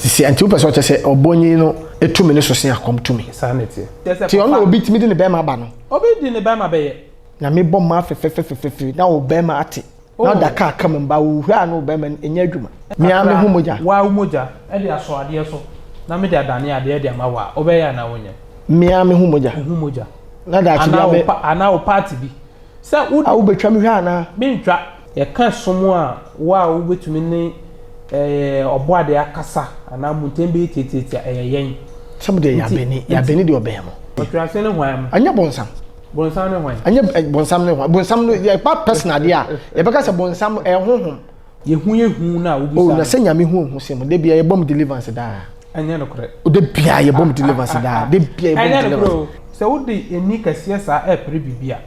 see until person say obonyi no etumi ne so se akom tumi sanity ti on obi timi de ne be ma ba no obi di ne be ma be ye na me bom ma fe na wo be ma ate na da ka kam mba wo hwa no be ma enya adwuma me am hu moja wa moja e de aso ade so na me de adane ade de ma wa obe ya na wonye me am hu moja na da ti be ana o party bi se wo betwa me hwa na me ntwa ye ka somo a wa wo betumi ne obo ade akasa ana mutembe tete yen some de ya beni de obehemo otwa se ne hwan anya bonsam ne hwan anya bonsam no ya pa personal dia ye beka se bonsam honhom ye hu na wo bisa o na se nyame hu se mo de bia ye bom deliverance da anya no kore o de bia ye bom deliverance da de bia ye bom deliverance se wo de eni kase sa e pre bibia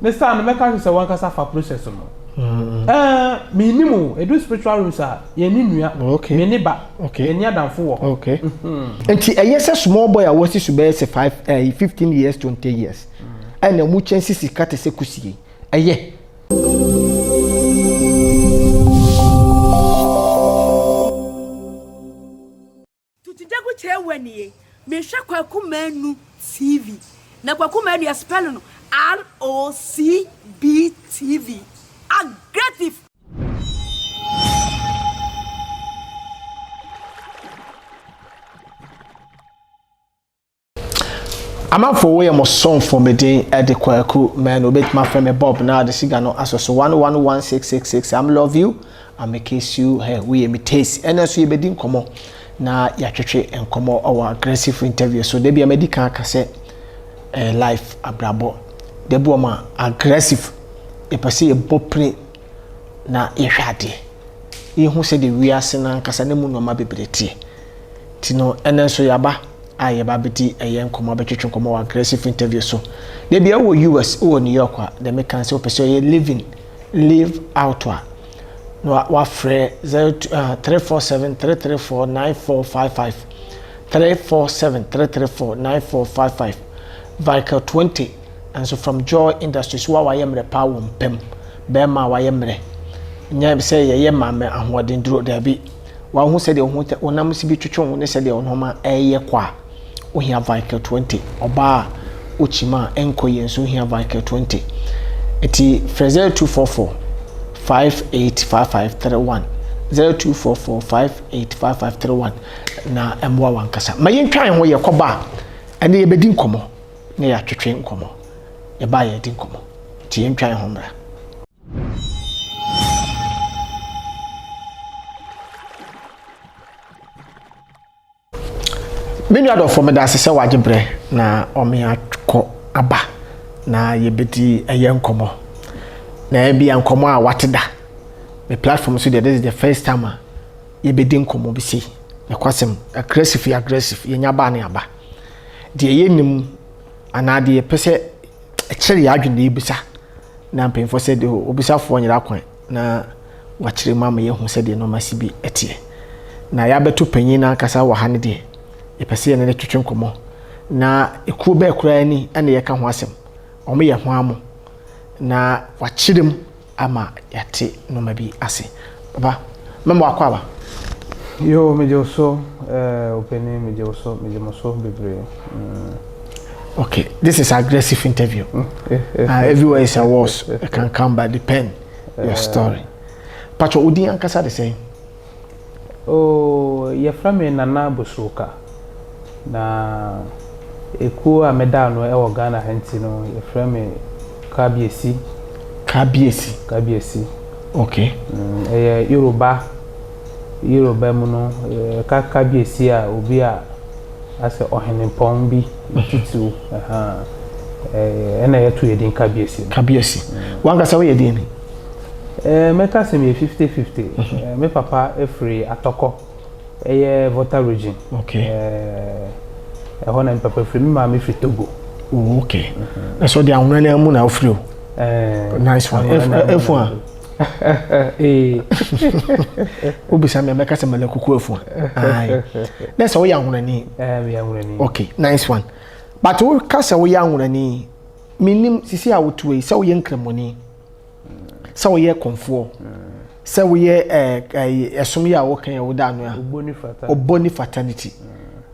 ne sa no meka se wan kasa fa process no minimum edu spiritual rooms a ye ni nua me ni ba ye ni adamfo wo okay enti eyese small boy a wasi su be se 15 years 20 years and mu chances sikate se kusie eye tutijego chewanie me hwa kwaku manu tv na kwaku manu ya spell no ROCB TV aggressive. I'm for way I'm song for me day at the Kwaku man obet my friend Bob now the cigar no aso 111666 I'm love you I make kiss you hey we me taste and as we be din komo na ya twetwe enkomo our aggressive interview so dey be medical ka say life abrabo dey bo ma aggressive e pese e bopre na e hwade e hu se de wiase na nkasa na mu no ma bebrete ti no enenso yaba aye ba beti eyen komo betwetwe komo aggressive interview so dey be wo US o New York a dey make can say pese live out no wa frɛ 347-334-9455 347-334-9455 Vical 20 and so from Joy Industries wa yemre pa wo mpem be ma wa yemre nya say ye ma me ahoden duro da bi wa hu se de hu onam si bi twetwe hu ne se de onhoma eye kwa ohia Vical 20 oba ochima enkoye nso ohia Vical 20 eti 0244-585531 0244-585531 na emwa wankasa mayentwan ho ye koba ene ye bedi nkomo na ya twetwe nkomo ye ba ye di nkomo ti yentwan ho mra menu adofo me da sese wagebre na ome akọ aba na ye bedi eye nkomo na bia nkomo a wateda the platform so this is the first time ye bedi nkomo bi si na kwasem aggressive ye nya ba na aba de ye nim anade ye pese kire ya adwene ibisa na mpemfo se de obisafo nyira kwan na wakire mama ye hu se de no masi bi etie na ya beto panyin na kasa wa ha ne de ye pese ye ne twetwe nkomo na ekuo ba ekura ni ane ye ka ho asem omo ye ho amo na wachirem ama yate no mabi ase baba memo akwa yo mejoso openi mejoso bebre okay this is aggressive interview everywhere is a wars it can come by the pen your story pacho udi ankasa de say oh ye frame nana bosuka na eku ameda no e wo Ghana henti no ye frame Kabiesi okay Yoruba mu no Kabiesi a obi a ase ohenempon bi tutu ena yetu yedin Kabiesi wangasa we yedin meka se me 50-50 me papa free atoko voter region okay hona me papa free me ma me free Togo okay so the anwuna na mu na ofri nice one F1 obisa me meka se mele kuku F1 ai na so we anwuna ni okay nice one but we kasa we anwuna ni minim sisi a wotuwe se we nkremoni se we konfo sɛ woyɛ ɛsom ya wo kan ya wo da no a oboni fraternity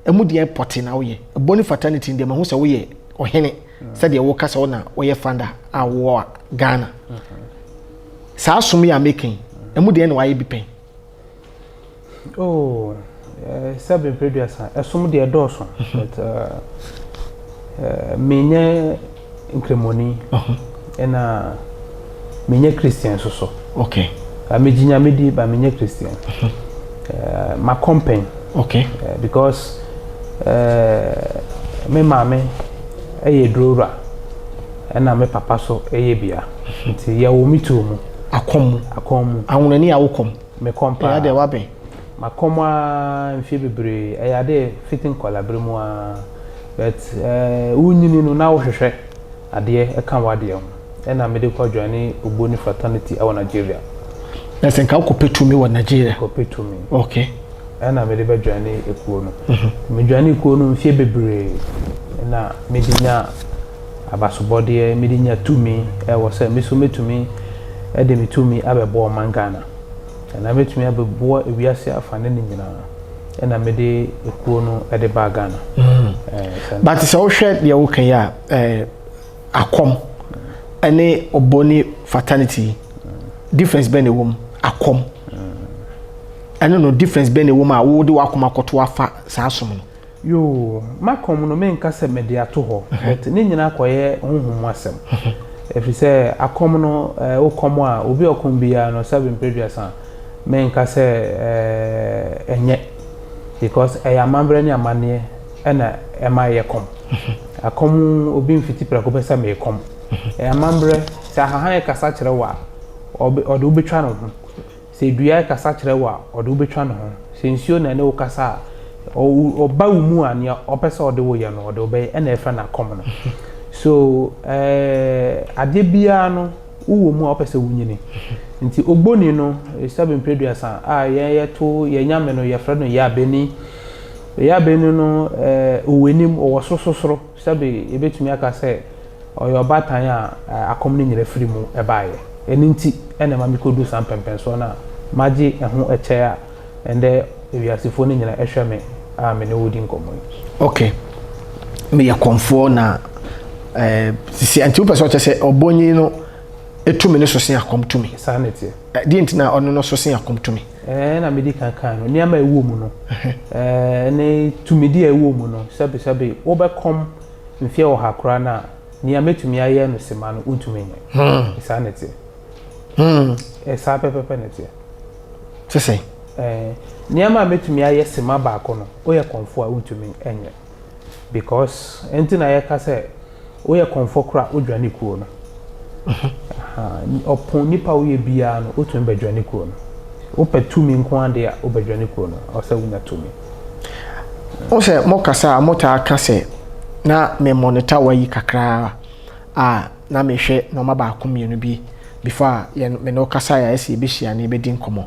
emu de pɔte na woyɛ oboni fraternity de ma ho sɛ woyɛ ɔhene sɛ de wo kasa wo na woyɛ founder a wo Ghana saa som ya making emu de na wayɛ bi pen oh sabe producer ɛsom de dɔɔso but menye nkremoni ena menye Christian so okay amejinya medi ba menye Christian ma company okay because me mame eye drora ena me papa so eye bia nti ya wo mitu mu akom awonani awokom me kompa ya de wabe makoma mfie bebre ya de fitting collaborate mu but unyini no na wo hwehwe ade e kan wade ho ena me de ko join Ogboni fraternity awo Nigeria na senka ko petumi wo Nigeria ko petumi okay ena me de be join ekuo no me join ekuo no mfie bebre na me dinya abasobode me dinya tumi e wo se me so metumi e de me tumi abebo mangana ena metumi abebo ewiase afane ni nyina ena me de ekuo no e de ba Ghana but so wo hwe de wo kan ya akom ene Ogboni fraternity difference be ne wom akom ene no difference be ne wom a wo de wakoma koto afa saa som no yo makom no men ka se mede ato ho but ne nyina koye honhom asem efi se akom no wo komo a obi okom bia no sabe producer men ka se enye because amambre ni amane ena ema ye kom akom obi mfiti prako pesa me kom amambre sa hahan kasa kire wa odo betwa no ho se dua kasa kire wa odo betwa no ho se nsuo na ne wo kasa oba umu a ne opesa odo wo ye no odo be ena efa na kom no so ade bia no uwo mu opesa wunyini nti Ogboni no sabe producer a ye to ye nyame no ye fra no ya beni no owenim owo sososoro sabe ebetumi aka se oyo batan a akom ni nyere firi mu ebaaye eni nti ena ma mikodu san pempenso na maji eho eche a ende ewiasefo ni nyere ehwe me a me ne wodi nkomo okay me ya konfo na sisi anti upa so chese Ogboni no etumi ne so sen akom tumi sanity di ntina ono no so sen akom tumi na medi kan no niama ewo mu no ne tumi di ewo mu no sabe wo be kom mfie wo hakora na niama tumi aye no sema no untumi nye sanity esa pepepe nete sese niama metumi aye sema ba ko no wo ye konfo a untumi enye because entina ye ka se wo ye konfo kra odwane kuo no opon nipa wo ye bia no otumi be dwane kuo no ope tumi nko ande a obadwane kuo no ose wunya tumi o se mo kasa mota aka se na me monitor wayi kakra a na me hwe no ma ba komienu bi before ye me no kasa ya ese be hia na be din komo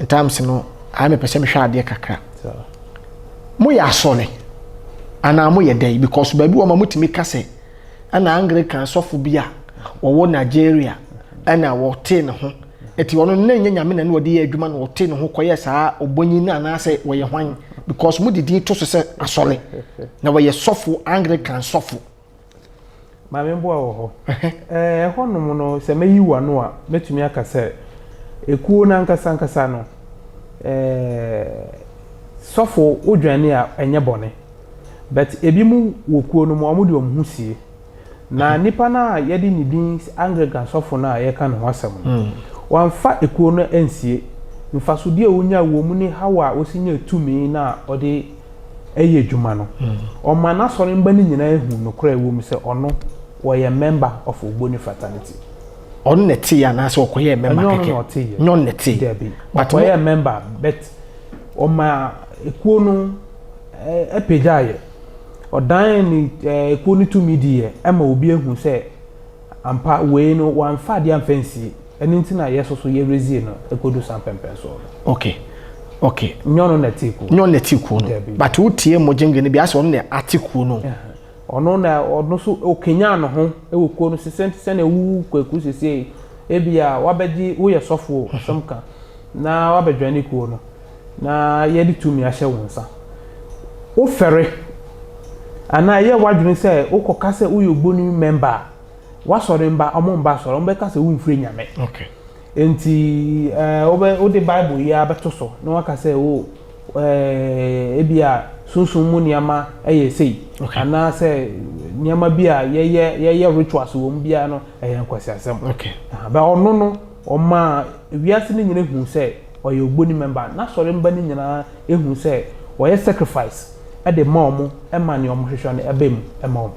in terms no a me pese me hwe ade kakra mo ya so ne ana mo ye dai because ba bi wo ma mutimi kase ana Anglican sofo bi a wo Nigeria ana wo te ne ho eti wono na nyanya me na wo de ye adwuma na wo te ne ho koye saa Ogboni na na se wo ye hwan because mu didi to so se asole na wo ye sofo Anglican sofo ma me mbo wo ho hono no se meyi wano a metumi aka se ekuo na nkasa no sofo odwane a enye bone but ebi mu wo kuo no mo amudi omhusie na nipa na yedi ni din Anglican sofo na ye ka no wasem no wanfa ekuo no ensie mfasodie onya wo mu ni hawa osinya tumi na ode eye dwuma no o mana sori mba ni nyina ehu no kra ewo mu se ono wo ye member of Ogboni fraternity on neti ya na se okoye member keke nyon neti but wo ye member but o ma ekuo no epejaye odan ni ekuo ni tumi die ema obi ehu se ampa we no wanfa de amfansi eni ntina yeso so ye rezie no ekodu san pempenso okay nyono netiku no but utie mojenge ne bi aso no ne atiku no ono na ono so okenya no ho ewuko no sesent se na ewu kwaku sese ebia wabedi wo ye sofo asamka na wabedwane kuo no na ye de tumi ahye wonsa wo fere ana ye wadwene se ukoka se uyo gboni member wasore mba omomba soro mbeka se wumfre nyame okay enti o de bible ya beto so na waka se wo ebia sunsun mu niama eye sei ana se niama bia ye rituals wo mbia no eye nkwasi asem okay ba ono no o ma wiase ni nyina hu se oye ogboni member na sore mba ni nyina ehu se oye sacrifice e de mom e ma ni omhwehwe no ebem e mom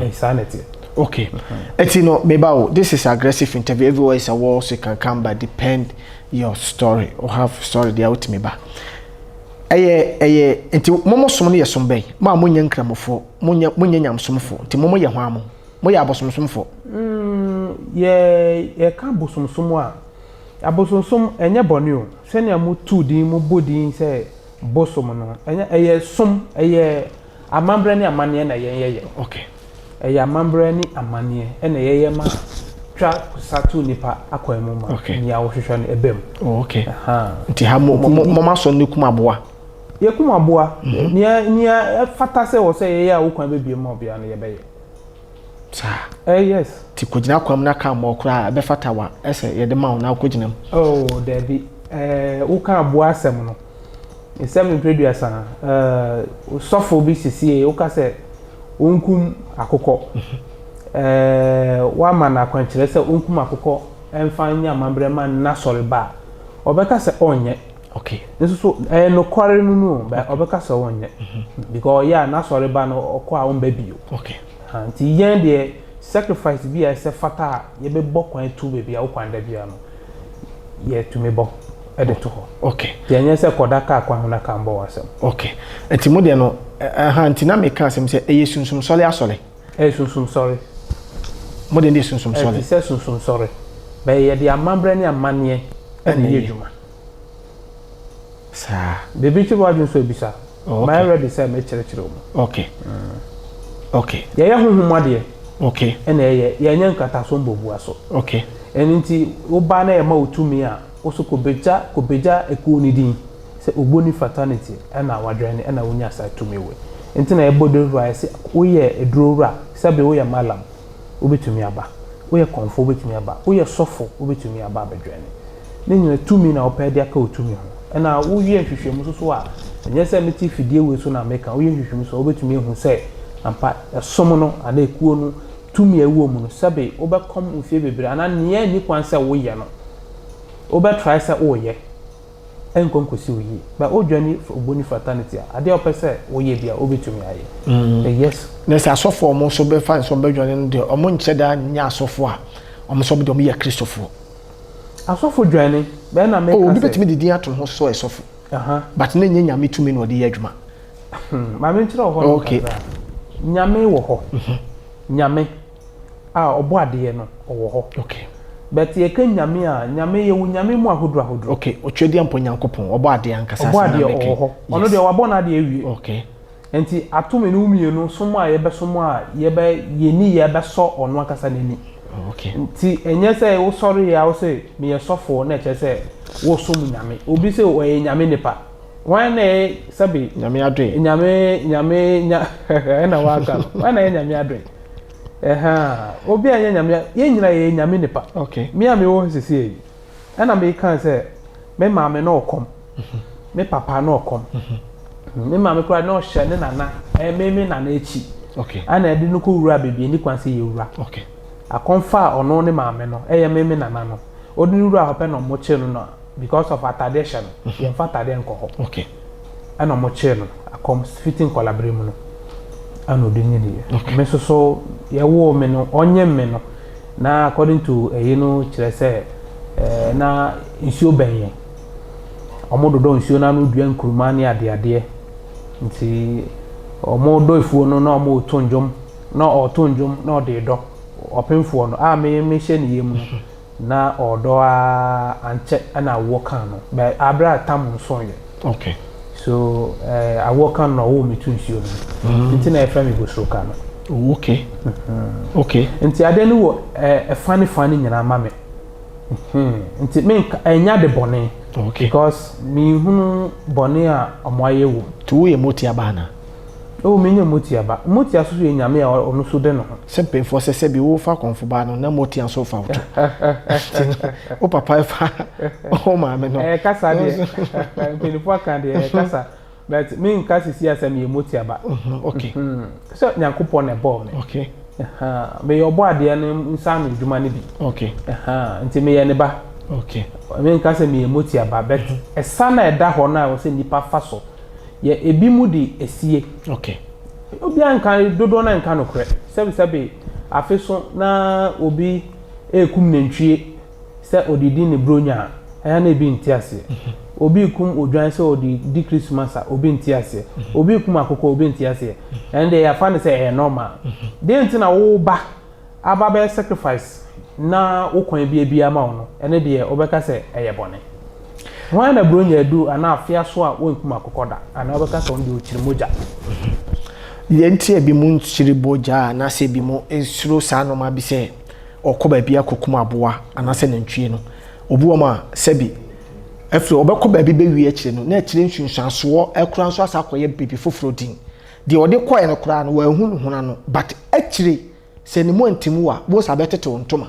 insanity. Okay. Etino Mebao, this is aggressive interview. Everywhere is a war, so you can come but depend your story or have story there with me ba. Enti momo somo ne yesombe. Ma munye nkramofo, munye nyamsomfo. Enti momo ye hwamo. Mo ye abosomsomfo. Ye ka abosomsom a. Abosomsom enye bone o. Se ne mo tu din mo bodin se bosom no. Enye eye som eye amambre ne amane na ye. Okay. Eya mambre ni amanie ene yeye ma twa satu nipa akwemu ma ni a wohwehwe no ebem. Okay. Nti ha mo maso ne kuma aboa. Ye kuma aboa ni fata se wo se yeye a wo kwan bebie ma obia no ye beye. Sa. Yes. Ti kogina kwam na ka mo kra be fata wa ese ye de ma wo na kogina. Oh, there be wo kan aboa asem no. Esem producer sana sofo bi sisi wo ka se onkum akoko wa ma na kwankyere se onkum akoko emfa nya mambrema na solba obeka se onye okay nso so no kware no ba obeka se onye because ya na solba no okwa omba bio okay anti yen de sacrifice bi se fata ye be bokwan tu be bia okwanda bia no ye tu me bo edeto ho okay ye nya se kodaka akwa ho na kambo wasem okay enti mo de no anti na me kan sem se sunsun sole asole sunsun sorry mo de sunsun sole se sunsun sorry ba ye de amambre ne amane ene ye djuma sa bebi chi wadun so ebisa my ready say me chere mo okay okay ye honhomade okay ene ye nya nkata so mbobu aso okay enti wo ba na ye ma otumi a wo so kobeja ekuo ni din se ogboni fraternity ena wadwane ena wonya sa tumi we enti na ebodo ru se wo ye edurowura se be wo ye malam wo betumi aba wo ye konfo wo betumi aba wo ye sofo wo betumi aba bedwane ne nyina tumi na opedi aka otumi ho ena wo ye hwehwemu so a enye se meti fidie we so na meka wo ye hwehwemu so wo betumi hu se ampa som no ana ekuo no tumi ewo mu no sebe wo be kom mfie bebre ana ne ni kwan se wo ye no wo be try se wo ye enkonkosi oyi ba odwane ogboni fraternity ade opese oye bia obetumi aye yes na se asofo mo so be fan so be dwane no de omo nche da nya asofo a omo so be de omo ye kristofo asofo dwane be na make obi betumi de din ato ho so esofo but na nya nyame tumi no de ye adwuma ma me nchira ho okay nyame wo ho nyame a obo ade no wo ho okay but ye kan nyame a nyame ye wu nyame mu ahodro okay otwedi ampo nyankopon obo ade ankasa obo ade oho ono de wabo na ade ewie okay enti atome no mienu somo a ye be somo a ye be yeni ye be so ono akasa nani okay enti enye se wo sorry ya wo se me ye sofo na che se wo somo nyame obi se o ye nyame nipa wan na sabi nyame adwe nyame na waka wan na ye nyame adwe obi anya nyame ye nyina ye nyame nipa okay me a me wo sisi yi ana me kan se me maame na okom me papa na okom me maame kura na ohye ne nana me nana echi okay ana edi no ko wura bebi ni kwan se ye wura okay akonfa ono ne maame no me nana no odi wura hope no mo che no because of atadation ye fa atade enko ho okay ana mo che no akom fitting collaborate mu no ano de nyedi me so ye wo me no onye me no na according to no kire se na nsuo benye omododo nsuo na no dua nkuruma ne ade nti omodo ifuo no na omo tonjom na ode do opemfuo no a me hye ne yemu na odo a anche na wo kan no be abra tam nso ye okay so I work on no me to nsuo no nti na e frame go stroke no okay okay nti ade no wo e fani nyina ma me nti me enya de bone Okay. Because me hunu bone a omoaye wo. To ye moti abana. Oh me moti aba. Moti aso ye nyame a ono so de no. Sempe for se bi wo fa konfo ba no na moti an so fa auto. O papa fa. O ma me no. Kasa de. Penifo aka de kasa. But me nka sisi asem ye moti aba. Okay. So nyankopon na ball me. Okay. Me your board de no nsa no djuma ne bi. Okay. Nti me ye ne ba. Okay. Me nka se me ye moti aba bet esa na eda ho na wo se nipa fa so. Ye ebi mu di esie. Okay. Obi anka dodo na nka no kre. Sebe afeso na obi ekum nantwie se odidi ne bronya aya na ebi ntiase. Obi kum odwan se odi di Christmas a obi ntiase. Obi kum akoko obi ntiase. And they are fun say normal. Dey nti na wo ba aba be sacrifice na wo kwan bi ama no. Ene de obeka se eye bone. Why na bronya du ana afia so a wo kum akoko da. Ana obeka se on de ochiri moja. Yenti e bi mu nchiri boja na se bi mu ensuro sa no ma bi se okoba bi akokum aboa ana se nantwie no. Obu o ma se bi afro obekoba bi be wi akire no na akire nsunsanso ekura nso asa koye bibi foforo din. De ode koye no kura no wa hu huna no but akire se ni mo antimu a bo sa betete ontoma.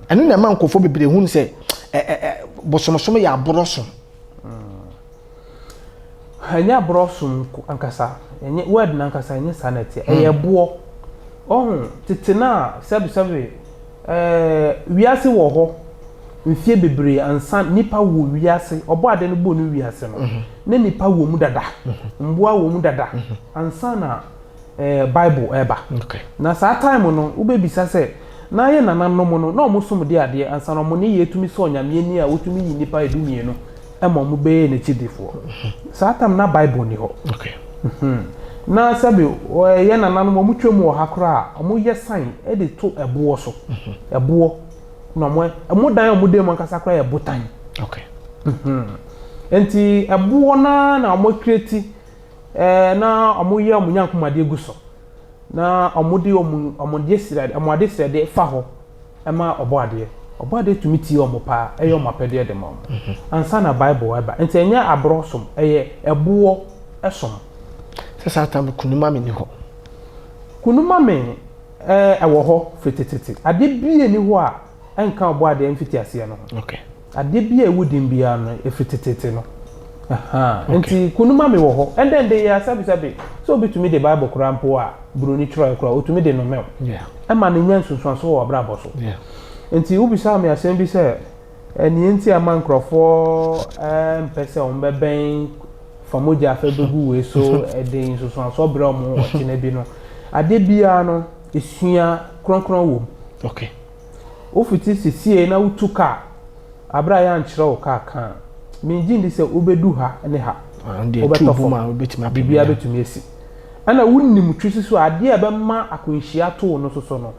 Anu na man kofo bibire hu se bosomosom ya aboroso. Hanya brosum ankasa enye word na ankasa enye sanity eye bo ohun titina sebi wiase wo ho mfie bebre ansan nipa wo wiase obo ade no bo no wiase no na nipa wo mu dada mboa wo mu dada ansan na bible eba okay na sa time no ubebisa se na ye nananom no na omusum de ade ansan no mo ne yetumi so onyame ni a wotumi yi nipa edumie no ema mo be na chidifo sa time na bible ni ho okay na sabi ye nananom mo twem wo hakora mo ye sign e de to ebo so ebo no mo dan mo de mo nkasa kora ye botan okay enti ebo na mo create na mo ye mo nyankomade guso na omode omode sirade omode sirade fa ho ema obode tumi ti omo pa eyo mapede de mom ansa na bible eba enti enya abrosom eye ebo esom sasa tam kunuma me ni ho kunuma me ewo ho fitititi ade bie ni ho a enka obode emfiti ase no okay ade bie ewudin bia no efitititi no enti kunuma me wo ho and then they ya sabi so bitumi the bible krampo a broni try kra otumi de no mel yeah ema ne nyan sunsunso wo brabo so yeah enti ubisa me asem bi se eni enti amankrofo mpese on beben famoja afa begu we so eden sunsunso bra mo otine bi no ade bia no esua kronkron wo okay ofiti sisie na utuka abra ya nkyere wo ka kan minji ndi se obedu ha ne ha ande tubu ma obetima bibia betumi esi ana wunnim twisi so ade ebe ma akonhia to no so no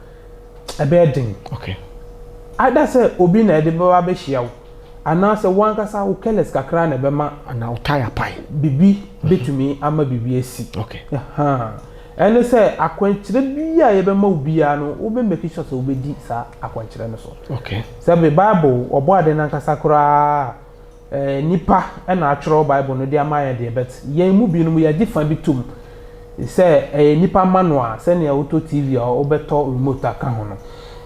ebe den okay ada se obi na ede ba be hia wo ana se wankasa wo keles kakra na ebe ma ana utaya pai bibi betumi ama bibi esi okay ene se akwankyere bia ye be ma obia no wo be make sure se obedi sa akwankyere no so okay se be bible obo ade na nkasa kra nipa na atworo bible no de amaye de bet yen mu bi no ya difa bitum se nipa manual se ne auto tv a obeto remote aka ho no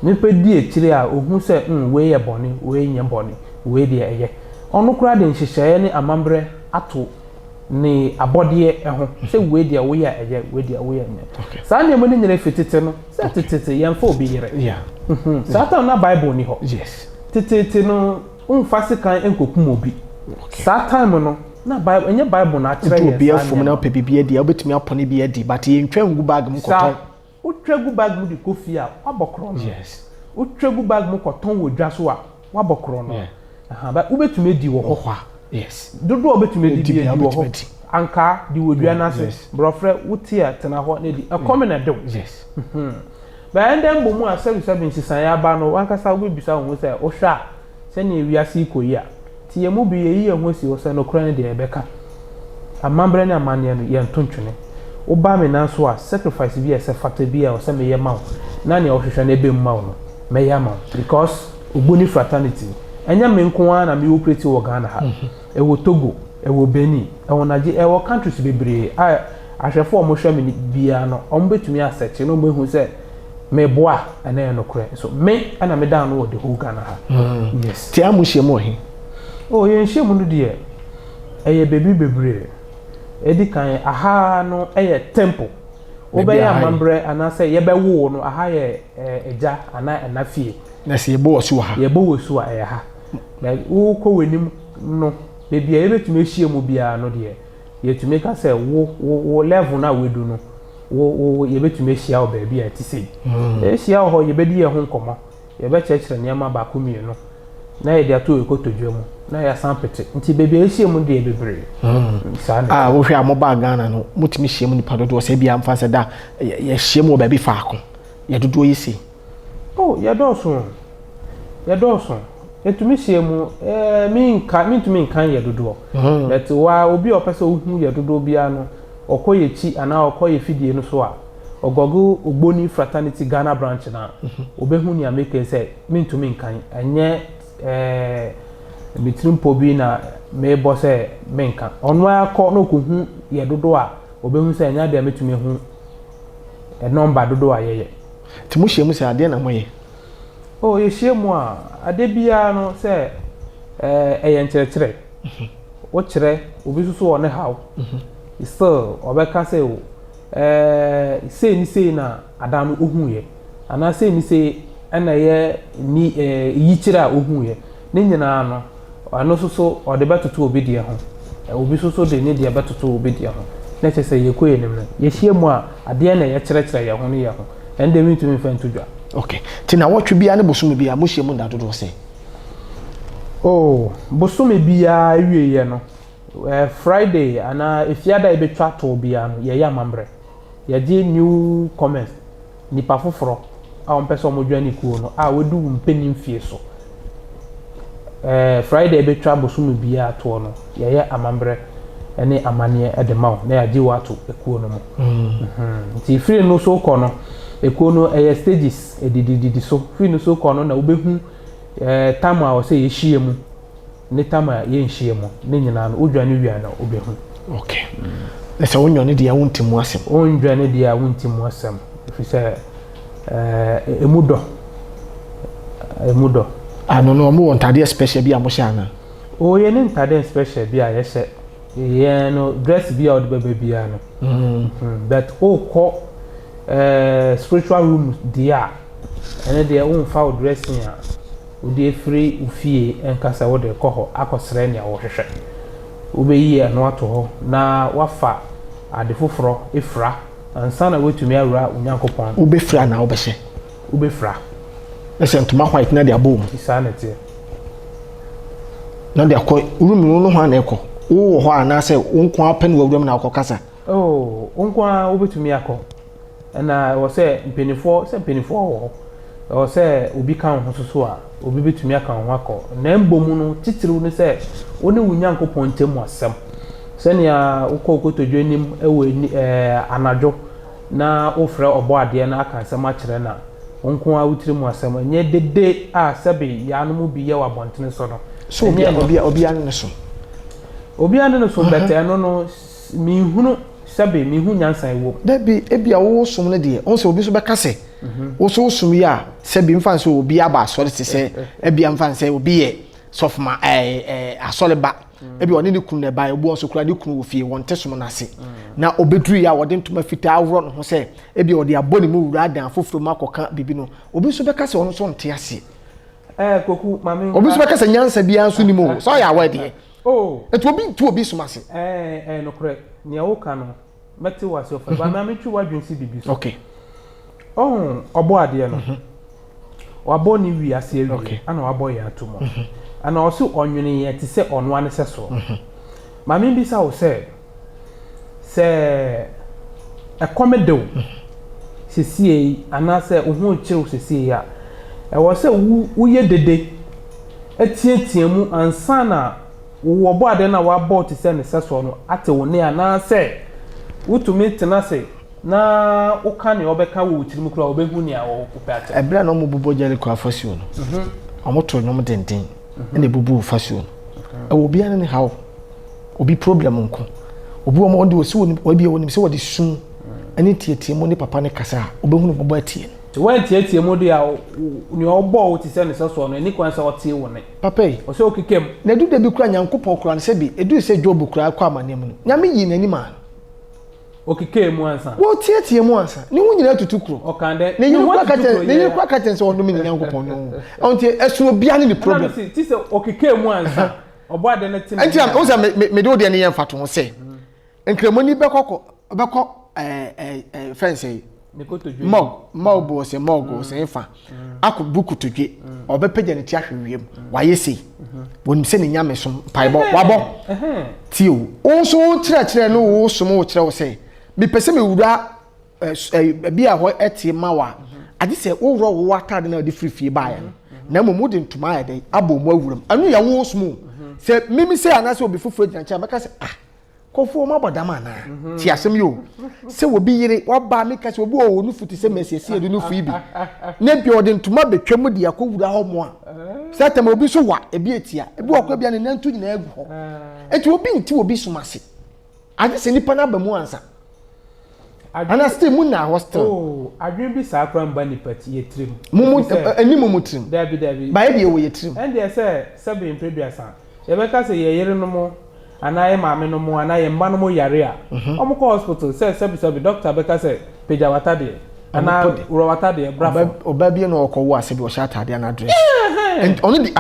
nipa di ekire a ohun se we ye bone we nye bone we de eye onu kura de nhyehyeye ne amambre ato ne abode ho se we de we ya eye we de we ya nye sa ne mo ne nyere fitete no se titete yen fa obi yere yeah sa ta na bible ni ho yes titete no unfase kan enkokum obi sa time no na bible enye bible na akire yes obi afom na pebibia dia obetumi apone bia di but ye ntwa ngu bag mu koton utwegu bag mu di kofi a wabokro no yes utwegu bag mu koton wo dwa so a wabokro no ba ubetumi di wo ho yes dodo obetumi di bi wo ho anka di wo dwa na se brofre wutia tena ho na di akome na do yes ba endem bo mu a 77 sisan ya ba no wankasa obebisa wo se o hwa se ne wiase ikoyi a ti ye mu bi ye ho si wo se no kra ne de ebeka amambre ne amane no ye ntontwene wo ba me na so a sacrifice bi ese fata bi a wo se me ye ma wo na ne wo hwehwe na ebe mma wo no me ya ma because ogboni fraternity enya me nko ana me operate wo Ghana ha e wo Togo e wo Benin e wo Naje e wo countries bebree a ahwefo mo hwa me bia no o mbetumi assearch no mo hu se me boa ana e no kure so me ana me dan no wo the whole Ghana ha yes ti amuhye mo he oh ye nhye mu no de eye bebi bebree edi kan aha no eye temple obeya mambre ana se ye bewo no aha ye eja ana enafie na se ye bo osu ha ye bo wosu a ha like wo ko wenim no bebi ye betumi ehie mu bia no de ye tumi ka se wo level na wedu no wo ye betumi ehia o bebi a ti sei ehia ho ye bedi ye ho nkomo ye be chekere niam ba ko mienu na ye de ato ekotodwe mu na ya sampete nti bebi ehie mu de bebree wo hwe amoba Ghana no mutimi hie mu nipa dodo se bia mfa se da ye hie mu bebi faako ye dodo yisi oh ye doso etumi hie mu mi ntumi nkan ye dodo but wa obi opese ohu ye dodo bia no okoye chi ana okoye fidie no so a ogogo ogboni fraternity Ghana branch na obehu ni ameke se mi ntumi nkan enye mitrimpo bi na me bo se menka ono akọ no ko hu ye dodo a obehu se nya de metumi hu number dodo a ye ti mu hie mu se ade na moye oh ye hie mu a ade bia no se eye nkyerɛkyerɛ wo kyerɛ obi susu wo ne haw still obeka se o sei ni sei na adam ohu ye ana sei ni sei ana ye ni yi kyerɛ a ohu ye ne nyina no ano so ode betoto obi de ho obi so de ne de betoto obi de ho na kyese ye koye nim na ye hie mu a ade na ye kyerɛkyerɛ ye ho ne ye ho ende mi tumi fa ntodwa okay ti na wotwe bia ne bosom bia mo hie mu da dodo se oh bosom bia wie ye no Friday ana efiada e betwa to bia no ye ya mambre ye di new comments ni pa foforo a on pese o modwa ni kuo no a wedu mpenim fie so Friday betwa bosom bia to no ye ya amambre ene amane e de maw na ya di wato ekuo no mo nti free no so ko no ekuo no stages edididi so free no so ko no na obehu time a o se ye hie mu ne time a ye nhie mu ne nyina no odwa ne wia na obehu okay na se wonyo ne dia wontimu asem onwa ne dia wontimu asem fi se emudo ano no mo ntade special bi amohya na o ye ne ntade special bi a ye hye ye no dress bi a odbe bia no but o ko spiritual room dia ene dia o mfa o dressing a o de free ufie enkasa wo de ko ho akosere ne a wo hwehwe obeyi no ato ho na wafa ade foforo efra ansa na wetumi awura onyankopon obefra na obehye obefra ese ntoma white na de abom isanete na de akọ urumi no ho na ekọ wo ho ana se wonko apen wawuram na akọkasa oh wonko obetumi akọ na wo se mpenifo wo o se obi kan ho so a obi betumi aka ho akọ na mbom no titiriw ne se woni onyankopon ntemu asem senia ukokotodwe nim ewe anadwo na ofre obo ade na aka asem a kire na wonko a wutirimu asem nye dede a sebe ya no mu bi ye wabontene so no so obi ane so bete no mi hunu sebe mi hu nyansan ewo da bi ebia wo som ne de on se obi so beka se wo so som ya sebe mfa se obi aba asore te se ebia mfa se obi ye sofma asole ba ebia oni ne kunu ne ba ebu so kura ne kunu wo fie wonte som na se na obedru ya wode ntoma fita awro no ho se ebia ode aboni mu wura dan foforo makoka bibi no obi so beka se on so nte ase koku mami obi so beka se nyansa bia nso ni mo so ya wade oh etu obi so mase no correct ni awo ka no meti wase ofa ba mami twi wadwunsi bibi so okay oh obo ade no wabo ni wi ase ewi ana wabo ya atomo ana osu onwene ye ti se onwa ne se so mami bi sa o se ekomedo sesie ana se ohun chiru sesie ya e wo se wo ye dede etietie mu ansa na wo bo ade na wabo ti se ne se so no ate wo ne ana se wutumi tena se na uka ne obeka wo utirimu kura obehu ne a wo upata ebra no mo bobo jere ko afasi no omoto no mo denden ene bubu fasuo no obi an ne hawo obi problem nko obi wo mo de osi woni obi woni se wodi sun ene tietie mo ne papa ne kasa obehunu bobo atie when tietie mo de a ni obo wo ti se ne so no ni kwan se o tie wo ne papa o se okikem na du de bi kura nyankopon kura ne se bi edu se job kura kwa amane mu no nyame yi nani ma okikem mu ansa wo tietie mu ansa ni hu nyina tutu kuro o kan de ne yi kwa katen se wonu mi nyankopon no onti esu obia ne problem ti se okikem mu ansa obo ade ne tin anti am o se me do de ne yem fato ho se nkremoni bekọ fence mog bo se mogo se fa akọ buku todwe obepeja ne ti ahwewiem waye sei wonim se ne nyame som paibo wabo tio o so kire no wo som wo kire wo se me pese me wura bia ho etie mawa ade se wo ro wo atade na de frifie baaya na momu de ntoma ya de abo mu awuram anu ya wo som se mimi se anase obi fufuro gina cha meka se kofu ma bodama na ti asem yo se wo bi yire wo ba me ka se obi wo nu futi se mesiesie de nu fu ibi na bi ode ntoma betwam de akowura ho mo a se tem obi so wa ebi etia ebi okwa bia ne nantu nyina egu ho eti obi nti obi somase ade se nipa na ba mu ansa ana still mu na hostel adwen bi sa akra mba nipa ti yetrim mu ani mu trim dabi ba ye de wo yetrim and they say be impreduasa ye be ka se ye yere no mo anaye maame no mo anaye mba no mo yare a omo ko hospital say be doctor be ka say peja wata de ana uro wata de brafo oba bi no okowo ase bi o sha atade na dress and only the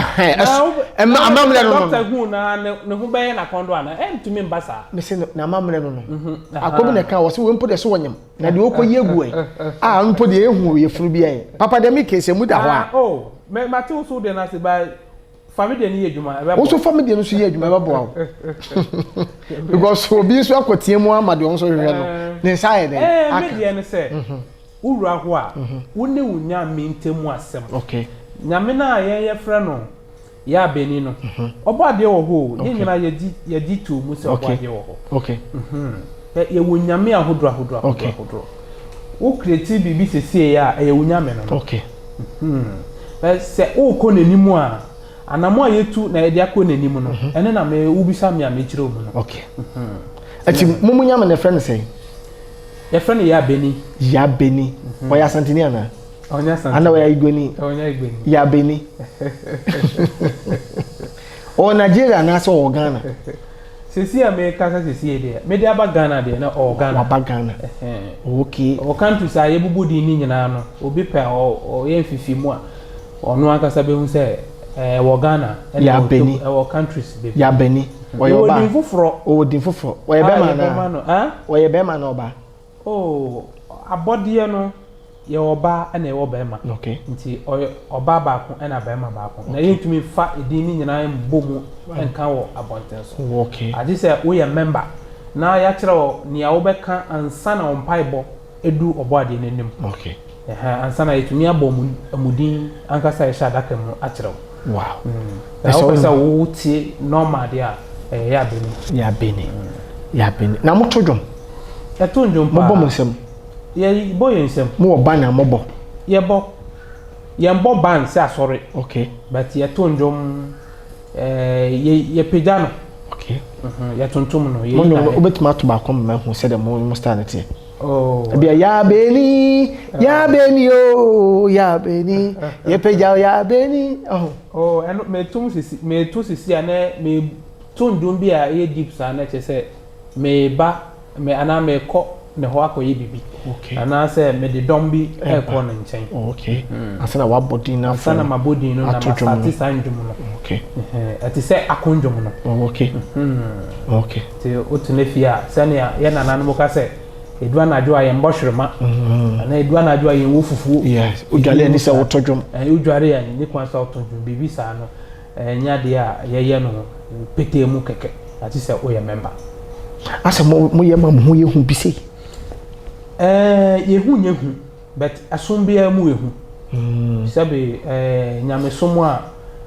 amamle no doctor hu na ne hu be na kondo ana tumi mbasa me say na amamle no akobi na ka wo se we mpo de so wonyam na de okoye egu mpo de ehu ye furu bi ai papa de me kese mu da ho a me mate so de na se ba family ni ejuma also family no so ye ejuma babo because obi so akotie mu amade on so hwehwe no ne sai de media ne se uru aho a woni wunya mentemu asem okay nyame na ye frɛ no ya beni no obo ade wo ho ye nyina ye di tu mu se obo ade wo ho okay ye wunyame ahodro wo create bibi sesie ya ye wunyame no okay se o ko nanimu a anamo ayetu na ye dia ko nanimu no ene na me ubisa me amechire mu no okay ati mumunyame na friend say ye friend ya beni o ya santini ana onya santini ana o ya igoni ya beni o Nigeria na so o Ghana sisi America sisi de me de aba Ghana de na o Ghana aba Ghana okay o country sa ye bubu di ni nyina no obi pe o ye fifi mu a onu akasa be hu se wo Ghana ya beni o countries be ya beni o yo ba o din fufuro o ye be ma na oba abode no ye oba na ye oba ma okay nti oba ba ko na ba ma ba ko na ye ntumi fa edin ni nyina mbomu enka wo abonten so okay adi say we ye member na ya kire wo ni a wo be kan ansa na ompaibo edu obo ade nenim okay ansa na yetumi abomu amudin anka say sha daka mu a kire wo wow so say wo tie normal dia ya beni na mo todwom etonjom pa mo bom nsem ye boy nsem mo oba na mo bo ye mbo ban se asori okay but ye tonjom ye pejano okay ye tontom no ye mo obetima to ba kom ma hu se de mo stand tie bia ya beni o ya beni ye peja ya beni eno me to sisi ana me tonjom bia ye deep sa na che se me ba me ana me ko ne ho akoye bibi okay ana se me de dombi e ko na nchen okay asana wa body na asana ma body no na masati sanjum no okay ati se akonjum no okay okay te otunefia sane ya na nanu ka se edua na adwo aye mbohwerema ana edua na adwo aye wofufu yes udwale ni se wotodwom udware ya ni kwa se wotodwom bibi sa no nya de a ye no petemu keke ati se o ye member asa mo ye ma mo ye hu bi sei ye hu nye hu but asombia mu ye hu sabe nyamesomo a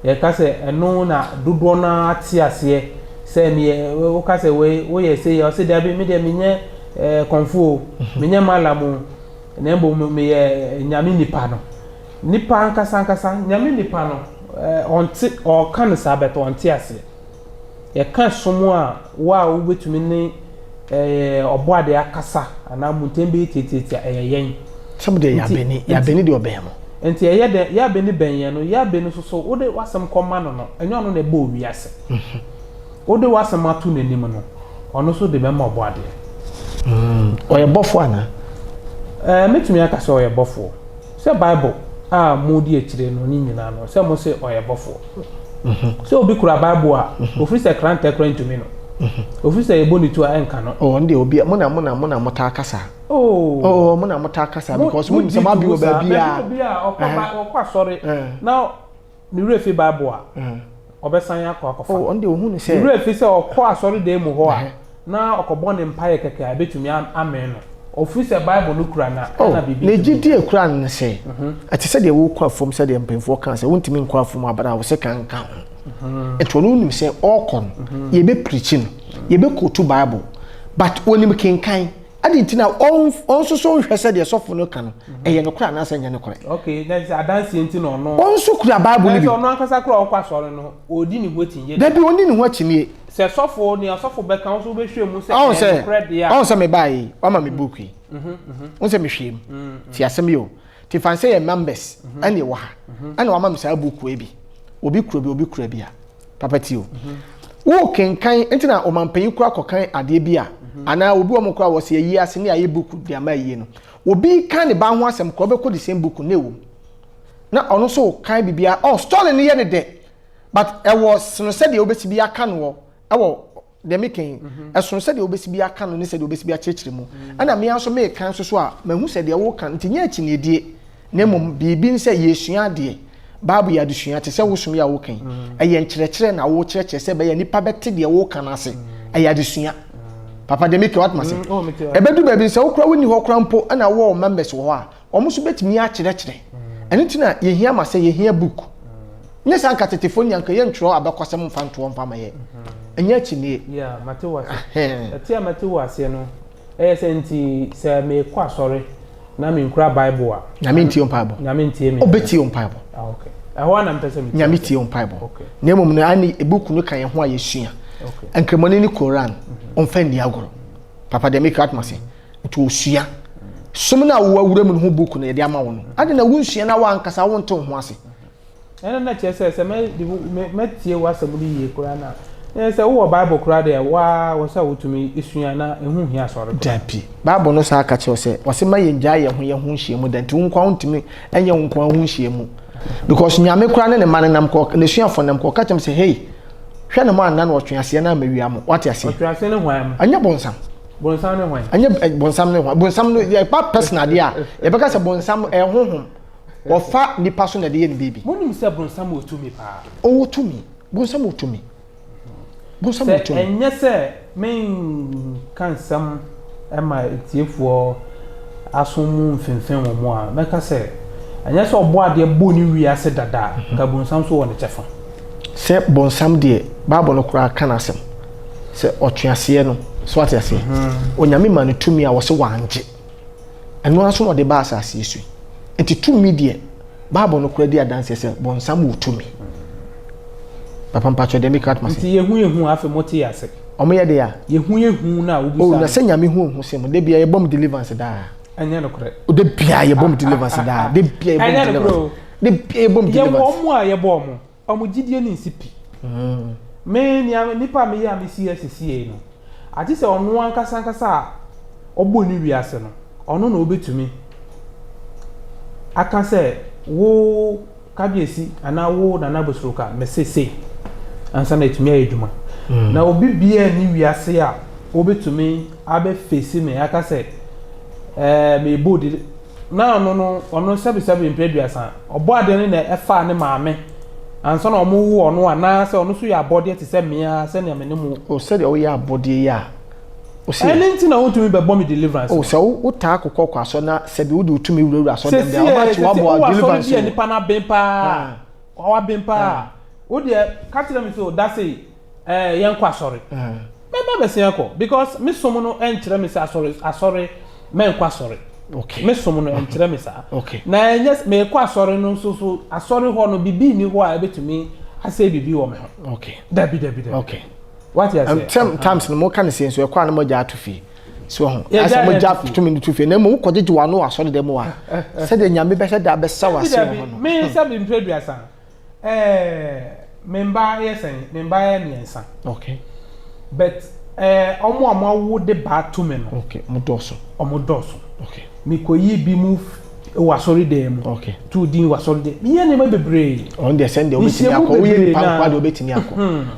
ye ka se eno na dodo na atiase se me wo ka se we ye se ye se da bi me de menye konfu menye malamu na embo me ye nyame nipa no nipa ankasa nyame nipa no onti or kan sa beto onti ase ye kan somo a wa wo betumi ne oboade akasa ana muntembe tete yen somebody ya beni de obehemo enti ye de ya beni benye no ya beni so wo de wasem koma no no enyo no na ba owi ase wo de wasem atu nanim no ono so de mema oboade oye bofo ana metumi akasa oye bofo se bible modi akire no ni nyina no se mo se oye bofo so obi kura bible a ofiri se kranta kranta mi no ofiri se eboni tu enka no ndi obi mona mota akasa mona mota akasa because mun se ma bi oba bia okwa sorry now ni refi bible a obesan akwa ndi ohun ni se ni refi se okwa sorry de mu ho a na okobọ ne mpaye keke abetumi amen no office bible no kura na bibi na gidi ekura ne se ati se de wo kwa fom se de mpemfo kan se wontimi nkwa fom abada wo se kan kan eto no nim se okon ye be preaching ye be quote bible but onim kenkan adi ntina on so hwese de sofo no kan eye no kura na se nya ne kore okay that's adansi nti no no on so kura bible ni bi no ankasa kura okwa sore no odi ni hotin ye da bi oni ni ho chinie se sofo ni sofo be kan so be hwe mu se credit ya on se me bai o ma me book yi on se me hwem ti asem yo ti fan say members ane wa ha ane wa ma me sa book we bi obi kura bi a papa ti o wo kenkan entina o mampanyi kura kokan ade bi a ana obi o mo kura wo se yi ase ne aye book dia ma yi no obi kan ne ba ho asem kura be ko the same book ne wo na ono so kan bibia story ne ye ne de but e was no said de obesi bi aka no wo de meken eson said de obesi bi aka no ne said de obesi bi a chechire mu ana me anso me kan so a mahu said de wo kan ntinya achi ne die ne mom bibi nse yesua de babu ya dusua te se wo sum ya wo kan eye nkyerechire na wo kyerechire se be ya nipa bete de wo kan ase eye adusua papa de meken what must ebedu ba bi se wo kura woni ho kura mpo ana wo members wo a omo so betimi a kyerechire eni tina ye hia ma se ye hia book nye sanka tetefoni anka ye ntro abekwasem mfanto mfa maye enya chine yeah matewa atia matewa se no senti se me kwa sori na me nkura bible a na me ntie bible na me ntie me obeti on bible okay ho na mpese me nya me tie on bible na emom na ani ebuku no kan ye ho a ye sua okay enkremoni ni Quran on fa ndi agoro papa de make atmose nti osua somna wo awura mu ho book na ye de ama wo no ade na wo nsua na wa ankasa wo nto ho ase ena na chese se me tie wasamu ni ye kura na se wo bible kura de wa sa wotumi esua na ehu hia sore dapi bible no sa aka che se wase ma ye nja ye ho nhie mu danti nkwa wontumi enye nkwa ho nhie mu because nyame kura ne man nam ko ne sua fo nam ko ka chem se hey hwe ne ma nan wo twease na mawia mu wate ase twease ne hwan anya bonsam ne hwan anya bonsam ne hwan bonsam no ye pa personal dia ye beka se bonsam honhom ofa nipa so na de ye ne bibi monim se bonsam otumi pa otumi bonsam otumi bonsam otumi enye se men kansam ema tiefuo asomu mfemfem wo mo a meka se enye se obo ade bo ni wiase dada ka bonsam so won chefa se bonsam de bible no kura kana asem se otwease no so ate ase onyame ma no tumi a wo se wanje eno aso no de ba asase yesu enti tumi de bible no kura de adanse se bonsam otumi papa mpacho de make atmos nti yehu afi moti ase omo ye de ya yehu na obusa na se nyame hu se mo de bia ye bom deliverance da anya no kure o de bia ye bom deliverance da de bia ye bom deliverance de bia ye bom deliverance ye mo a ye bom omo gidie ni nsipi me nipa me ya me CSCA no ati se ono ankasa obo ni wiase no ono na obetumi aka se wo kabiesi ana wo na bosroka mesese ansa na etumi ayeduma na obi bia ni wiase a obetumi abe face me aka se me bodi na ono sebi impeduasa obo ade ne na efa ne maame ansa na omo wo ono ana se ono so ya body te se mea se na me ne mu o se de o ya body ya o se anything na wotumi be bomb deliverance o se o ta akokọ kwa so na se bi wo de utumi wura so dem o ba chi wa bo deliverance se ni pa na bempa wa bempa o de catch them so that say yen kwa sorry me be se yanko because me somo no enkyere me se asori men kwa sorry okay me som no enkyere me saa okay na enyes me kwa asori no so asori ho no bibi ni ho a ebetumi ase bibi wo me ho okay dabi okay what you say sometimes no mo kan say so e kwa na mo ja atofi so ho asa mo ja to me to fi na mo ko jeje wa no asori dem wa se de nyame be se da be sa wa se ho no me se bi mpredua memba yesen memba ya miensa okay but omo amawo de ba to me no okay mo doso okay mi ko yi bi mu wa sorry dem okay tu din wa sorry dem ye ne ma bebre on the send obetimi akọ oye ni pankwa de obetimi akọ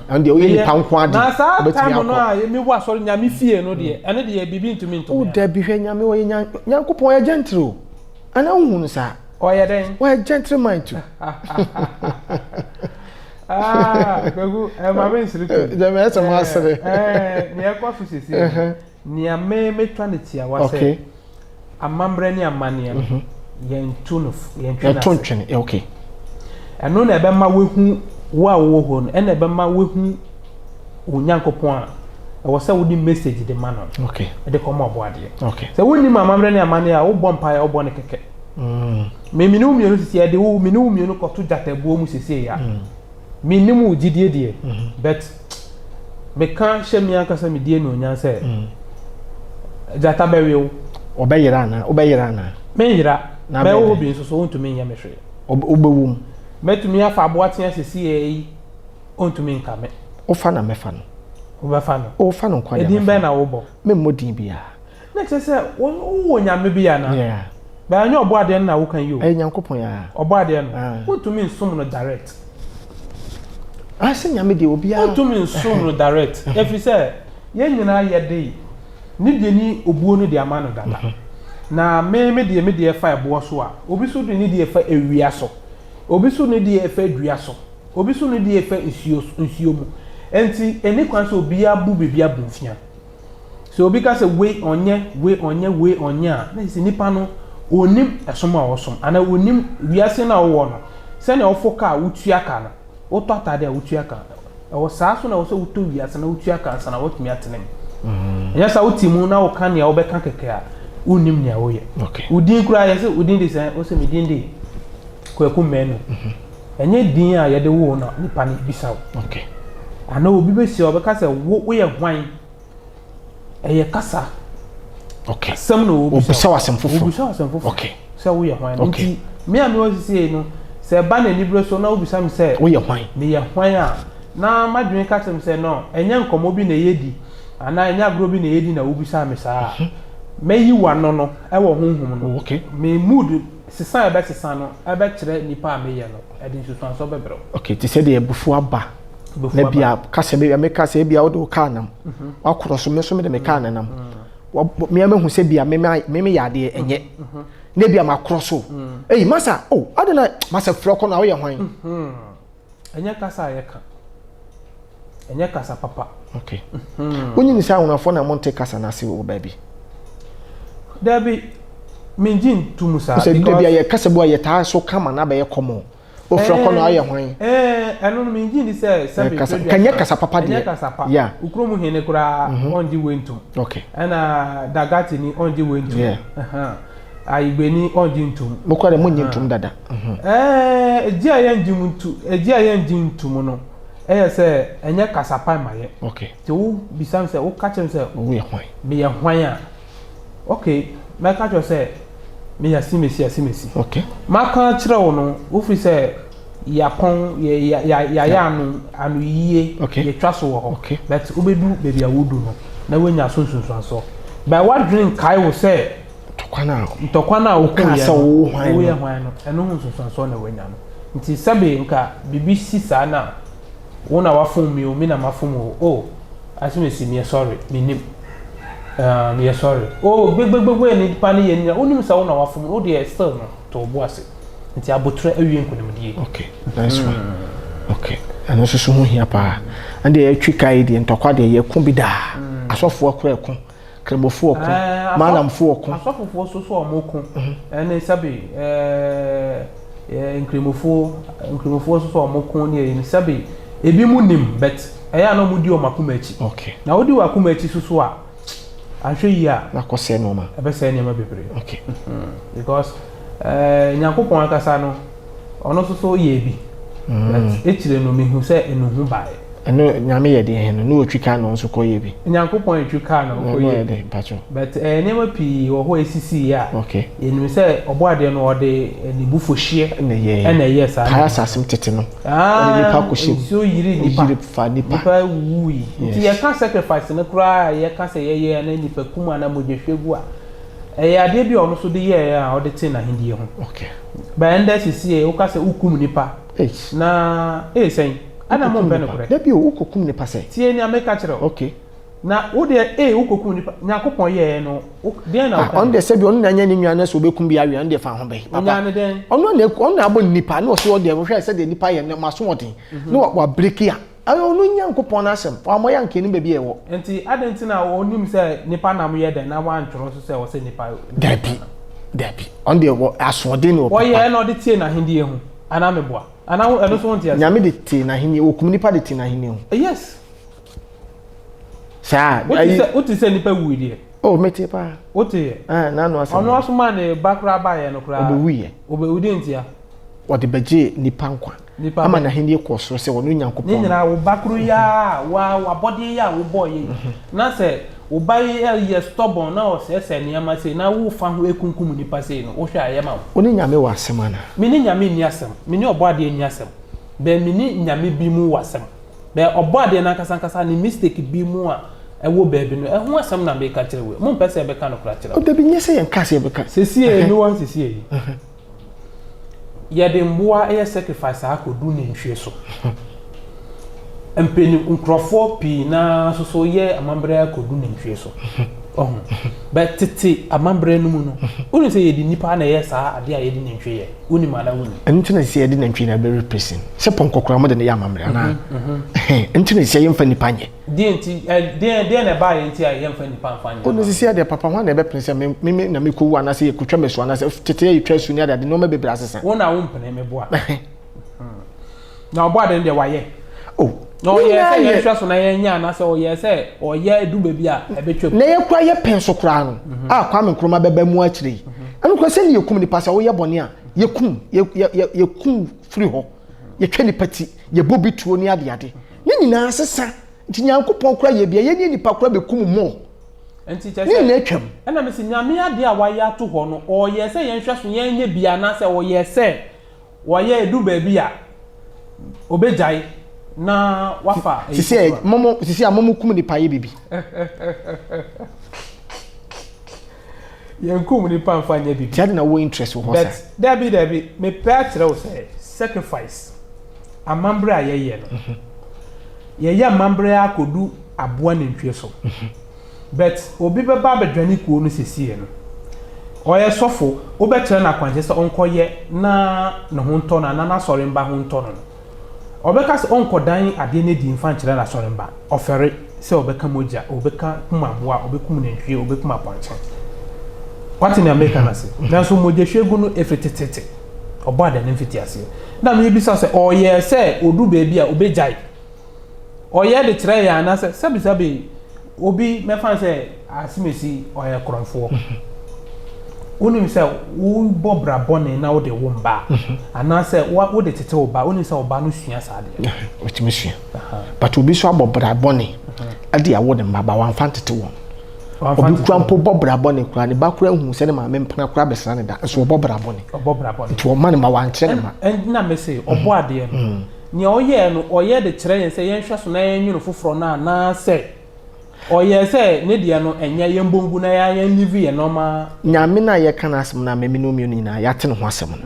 on the oye ni pankwa de obetimi akọ na ye mi wa sorry nyame fie no de ene de ye bibi ntumi o da bi hwe nyame wo nyankopon ya gentle ana hu sa o ye den wo gentleman too Gogo ma ben siri ko de me ese ma siri ni e kwa fusisi ni ame metwa ne tia wa se okay amambre ni amane yen tuntwene okay eno na ebe ma wehu wa wo ho no ena ebe ma wehu onyankopon a e wo se wo di message de ma no okay e de ko ma obo ade okay se woni ma amambre ni amane a wo bom pa ya wo bo ne keke me minu mienu sisi e de wo minu mienu ko to jatabuo mu sisi ya minimu jidie die but me kan hye aka sa me die no nya se jata bewe obeyira na menyira be wo bi nso so ontumi nya mehwe obewum metumi afa aboate asisi yi ontumi nka me ofa na mefa no obefa no ofa no kwa ya edin be na wo bo me modin bia na chese wo nya me bia na yeah ba anya obo ade na wo kan yo nyankopon ya obo ade no ontumi nsum no direct ase nyame de obia ontumi nsum no direct every say ye nyina ye dey ni de ni obuo no de ama no dada na me de fa ebo so a obi so de ni de fa ewia so obi so ni de fa dua so obi so ni de fa nsuo mu enti eni kwan so obi abu bebi abunfia so obi ka se we onye a na isi nipa no onim esom a osom ana onim wiase na wo no se na ofoka utua ka na oto atade a utua ka o saa so na wo so uto wiase na utua ka sana wotumi atenem ya sa utimu na wo kan ya wo beka keke a unim nya wo ye okay udin kura ya se udin de se o se medin de kwaku menu enye din a ye de wo na nipa ni bisawo okay ana obi be si obeka se wo ye hwan eye kasa okay sam no obi bisawo asemfofo okay se wo ye hwan nti me a me wo sisi no se ba na nibro so na obi sam se wo ye hwan me ye hwan a na madwen ka tem se no enye nkomo bi na yedi ana enye agro bi na yedi na obi sam saa meyi wano no e wo honhom no okay me mood sisan e be sisan no e be kire nipa ameye no e din susan so bebro okay ti se de ebufu aba na bia kase be me kase bia wo do ka nam wakoro so me so me de me ka nam me hu se bia me yade enye na bia makoro so eh masa adena masa froko na wo ye hwan enye kasa ye ka enye kasa papa okay wonyi ni sa wonafo na monte kasa na se wo baby Debi minjin tumusa because debi aye kasa bo aye ta so kama na be ye komo o froko na aye hwan eno minjin ni se kanya kasa papa de yeah ukromu hene kura onji wentum okay ana dagati ni onji wentum ayigbeni onji ntum bokwa de munyi ntum dada eji aye ntum no se enye kasa pa maye okay ti wo bisam se wo ka chem se wo ye hwan me ye hwan a okay make sure say me asimesi okay maka kire wo no wo fi say yapon ya anu yie ye twa so wo okay but obedu baby awodu no na wenya so by what drink kai wo say ntokwana wo ko ya wo ye hwan no eno hu so na wenya no nti sabe nka bibi sisa na wo na wafun mi o mi na mafun o asimesi me sorry me nim me sorry gbegbegbegbe ni pani ye ni onim sa wo na wafum o de still no to bo ase nti abotre awie nkonimdie okay nice one okay ana so ho hia pa ande ya twika de ntokwa de ye ku bi da asofo akura ku kremofo ku manamfo ku asofo so omoku ene sabe nkremofo so omoku ni sabe ebi mu nim bet eya no mudi o makumachi okay na odi wa kumachi so a ahwe yi a na kose no ma ebe se ne ma bebre okay because nyankopon akasa no ono so ye bi etire no mehu se enuhu bae eno nyame ye de he no otwika no nso koye bi nyankopon etwika no koye bi but ne ma pi wo ho esisi ya okay enim se oboade no ode nibufohie na ye sa kaya sasim tete no ode nipa kohye so yiri nipa wuyi nti ye ka sacrifice no kura ye ka se ye na nipa kuma na mogehwegu a ade bi ono so de ye a ode te na hindie ho okay ba enda sisi e o ka se ukum nipa na sen ana mo bene kure da bi o kokum nipa se tie ni ameka kire okay na wo de ukokum nipa nyakopon ye no de na on de se bi on na nya ni nwa na so obekum bi awe on de fa ho be papa on na abo nipa na o so de wo hwe se de nipa ye na maso odin na wa break ya ayo no nyankopon na asem wa mo ya nke ni be bi e wo enti adenti na onim se nipa na mo ye de na wa ntworo so se wo se nipa dabi on de wo aso odin no wo ye na o de tie na hindie hu ana meboa ana eno so wontia nyame de tie na hini okum nipa de tie na hini hu yes sa uti se nipa wu die oh meti pa uti na no asem ono aso ma ne bakra ba ye no kra obe wudi ntia wode beje nipa nkwa ama na hini ekwo se wono nyankopon ni nyina wo bakru ya wa body ya wo boy na se wo bai ye stubborn na o se niama se na wo fa ho ekunkum nipa se no wo hwa ayema oni nyame wa asem ana mini nyame ni asem mini oboade ni asem be mini nyame bi mu wasem be oboade na kasa ni mistake bi mu a ewo baabi no eho asem na be ka kire we mo mpese be ka no kra kire o da bi nyese yen ka se be ka sesi e no wan sesi e ye de mboa e sacrifice akodu ne nhwe so empeni nkrofo pi na so ye amambre akodu ne nhwe so but titi amambre no mu no uni se ye di nipa na ye sa ade a ye di ne nhwe ye uni mala uni entuna se ye di ne nhwe na be represent se ponkokora mo de ne ya amambre ana entuna se ye mfa nipa nye de na ba ye nti a ye mfa nipa mfanye uni se ye de papa ho na be prince me na me kowu ana se ye kutwa meso ana se titi ye twa su ni ade no ma be bra sesa wona wo mpene me boa na obo ade de waye no ye say ye hwa so na ye nya na say o ye say o ye edu ba bi a ebetwam na ye kura ye pen so kura no kwa me nkroma beba mu akire anu kwa se ne yekum ni pasa wo ye bone a yekum free ho ye twa ni pati ye bobi tuo ni ade ni nyina sesa nti nyankopon kura ye bia ye ni nipa kura be kum mo enti che ni na twam na me se nyame ade a wa ya to ho no o ye say ye hwa so ye nya bia na say o ye say wo ye edu ba bi a obejai na wafa sisi amomo kum ni paye bibi yankum ni pa mfa nya bibi tiade na wo interest wo hosa but dabi me patre wo say sacrifice amambre a yeye no yeye amambre akodu aboa ne ntwe so but obi beba badwani kuo no sesie no oye sofo obetre na kwanje se onkoye na ne ho nto na sori mba ho nto no obeka se onkodan ade ne di mfa nkyere na sori mba ofere se obeka moja obeka kumaboa obekum ne nhwe obekum aponche kwati na America na se na so moja hwegu no efetetete obo ade ne mfiti ase na me bi se oye se odu beebi a obejai oye de kire ya na se sabi obi mefa se asimesi oye kronfo unim se wo bobra bone na wo de wo mba ana se wo de tete wo ba unim se wo ba no sua saade otimi sua but obi so abobra bone ade a wo de mba ba wan fantete wo obi krampo bobra bone kura ne ba kura hu se ne ma mempana kura besra ne da so bobra bone to man ma wan kire ne ma na me se obo ade no ne oye no oye de kire yen se yen hwa so na yen nwunu foforo na se oye se ne dia no enya yembongu na ya live ye normal nyame na ye kana asem na memi no mioni na ya tene ho asem no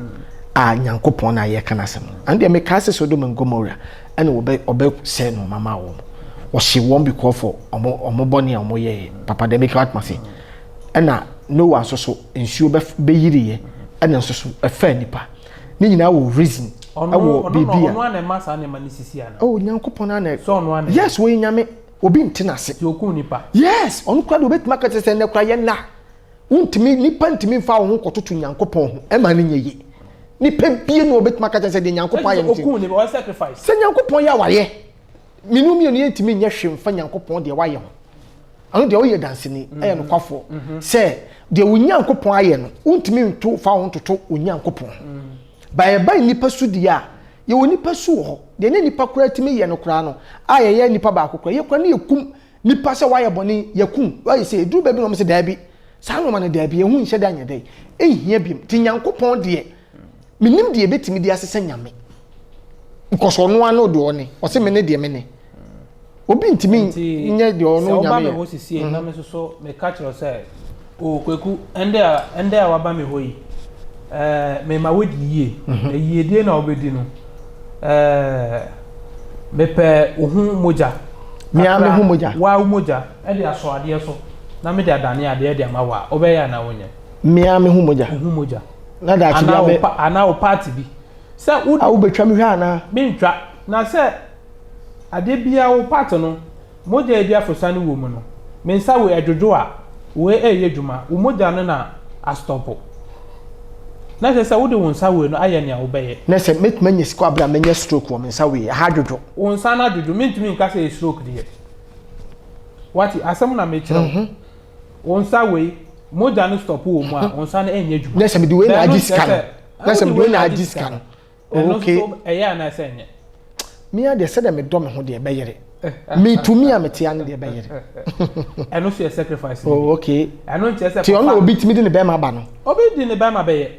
a nyankopon na ye kana asem ande me ka se Sodom and Gomorrah ene obe se no mama wo she won because for omo boni omo ye papa de make what mase ena Noah so ensuo be yiri ye ena so efa nipa ni nyina wo reason awo bibia ono na masa na manisisi ana oh nyankopon na so ono ana yes wo nyame obi ntenase ti okun nipa yes onu kwa do betima ka tese ne kwa ye na untimi nipa ntimi mfa wo kototo nyankopon ho e ma ne nyeye nipa bie no betima ka tese de nyankopon aye nti okun ni o sacrifice se nyankopon ya waye minumi no yentimi nya hwe mfa nyankopon de waye ho anu de oyɛ dance ni ɛyɛ no kwafo sɛ de onyankopɔn ayɛ no untimi nto fa ho toto onyankopɔn ba nipa su di a ye woni nipa su ho de ne nipa kura timi yɛ no kura no ayɛ nipa ba akokora ye kura ne yekum nipa sɛ wayɛ bɔne yekum wayɛ sɛ edu ba bi no mo sɛ daabi saa no ma no daabi ehu nhyɛ da nya dai ehia bi ti nyankopɔn de minim de betimi de asese nyame nkoso no ano de one o se me ne de me ne obi ntimi nye de ono nyame so ba me ho sisi na me so me catch you say o kweku ende a waba me ho yi me ma wodi yie yie die na obedi no me pe ohun moja me ame hu moja wa moja e de aso ade so na me de adane ade de ma wa obeya na wonye me ame hu moja na da chi bia be ana o party bi se wo betwa me hwa ana me ntwa na se ade bia wo party no moja e bia fosane wo mu no me nsa we adwojo a we eye dwuma wo moja no na astopo na se wo de wo nsa we no aye ne a wo beye na se metuma nye siko abra menye stroke wo me nsa we ha adwojo wo nsa na adwojo me ntumi nka se stroke de wati asem na me kire wo nsa we moja no stop wo mu a wo nsa na enye dwuma na se me de we na agiscan na se me de we na agiscan okay eya na se enye me a de se de me do me ho de beyere me to me am tia ne de beyere eno so sacrifice oh okay eno nche se ti ono obi timi de ne be ma ba no obi di ne be ma beye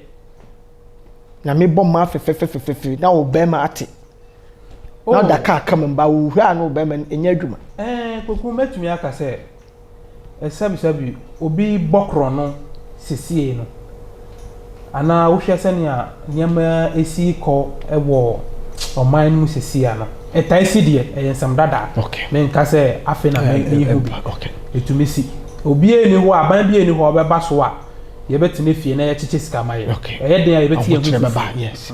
na me bom ma fe na wo be ma ate na da ka mba wo hwa na wo be ma enya adwuma koku metumi aka se sabi obi bokro no sisie no ana wo hwe se ne a nyama esi ko ewo oman mu sisie no etai si de ensam dada me nka se afi na me hu bi etumi si obi eni ho aban bi eni ho obeba so a ye betime fie na ye chiche sika maye eye den ye beti ye hu yes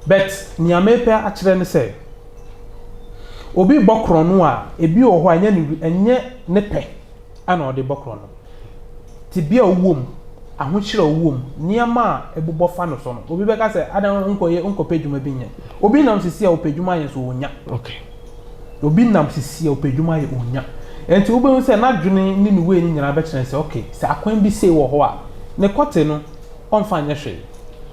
but nyame pe a kire ne se obi bokro no a ebi wo ho enye ne pe ana ode bokro no ti bia owom ahokyere owom niama ebubo fa no so no obi be ka se adan nko pedwuma bi nye obi nam sisi a opedwuma ye so onya obi nam sisi a opedwuma ye onya enti wo be se na dwene ni we ni nyina be kire se okay se akwan bi se wo ho a ne kote no onfa nya hwe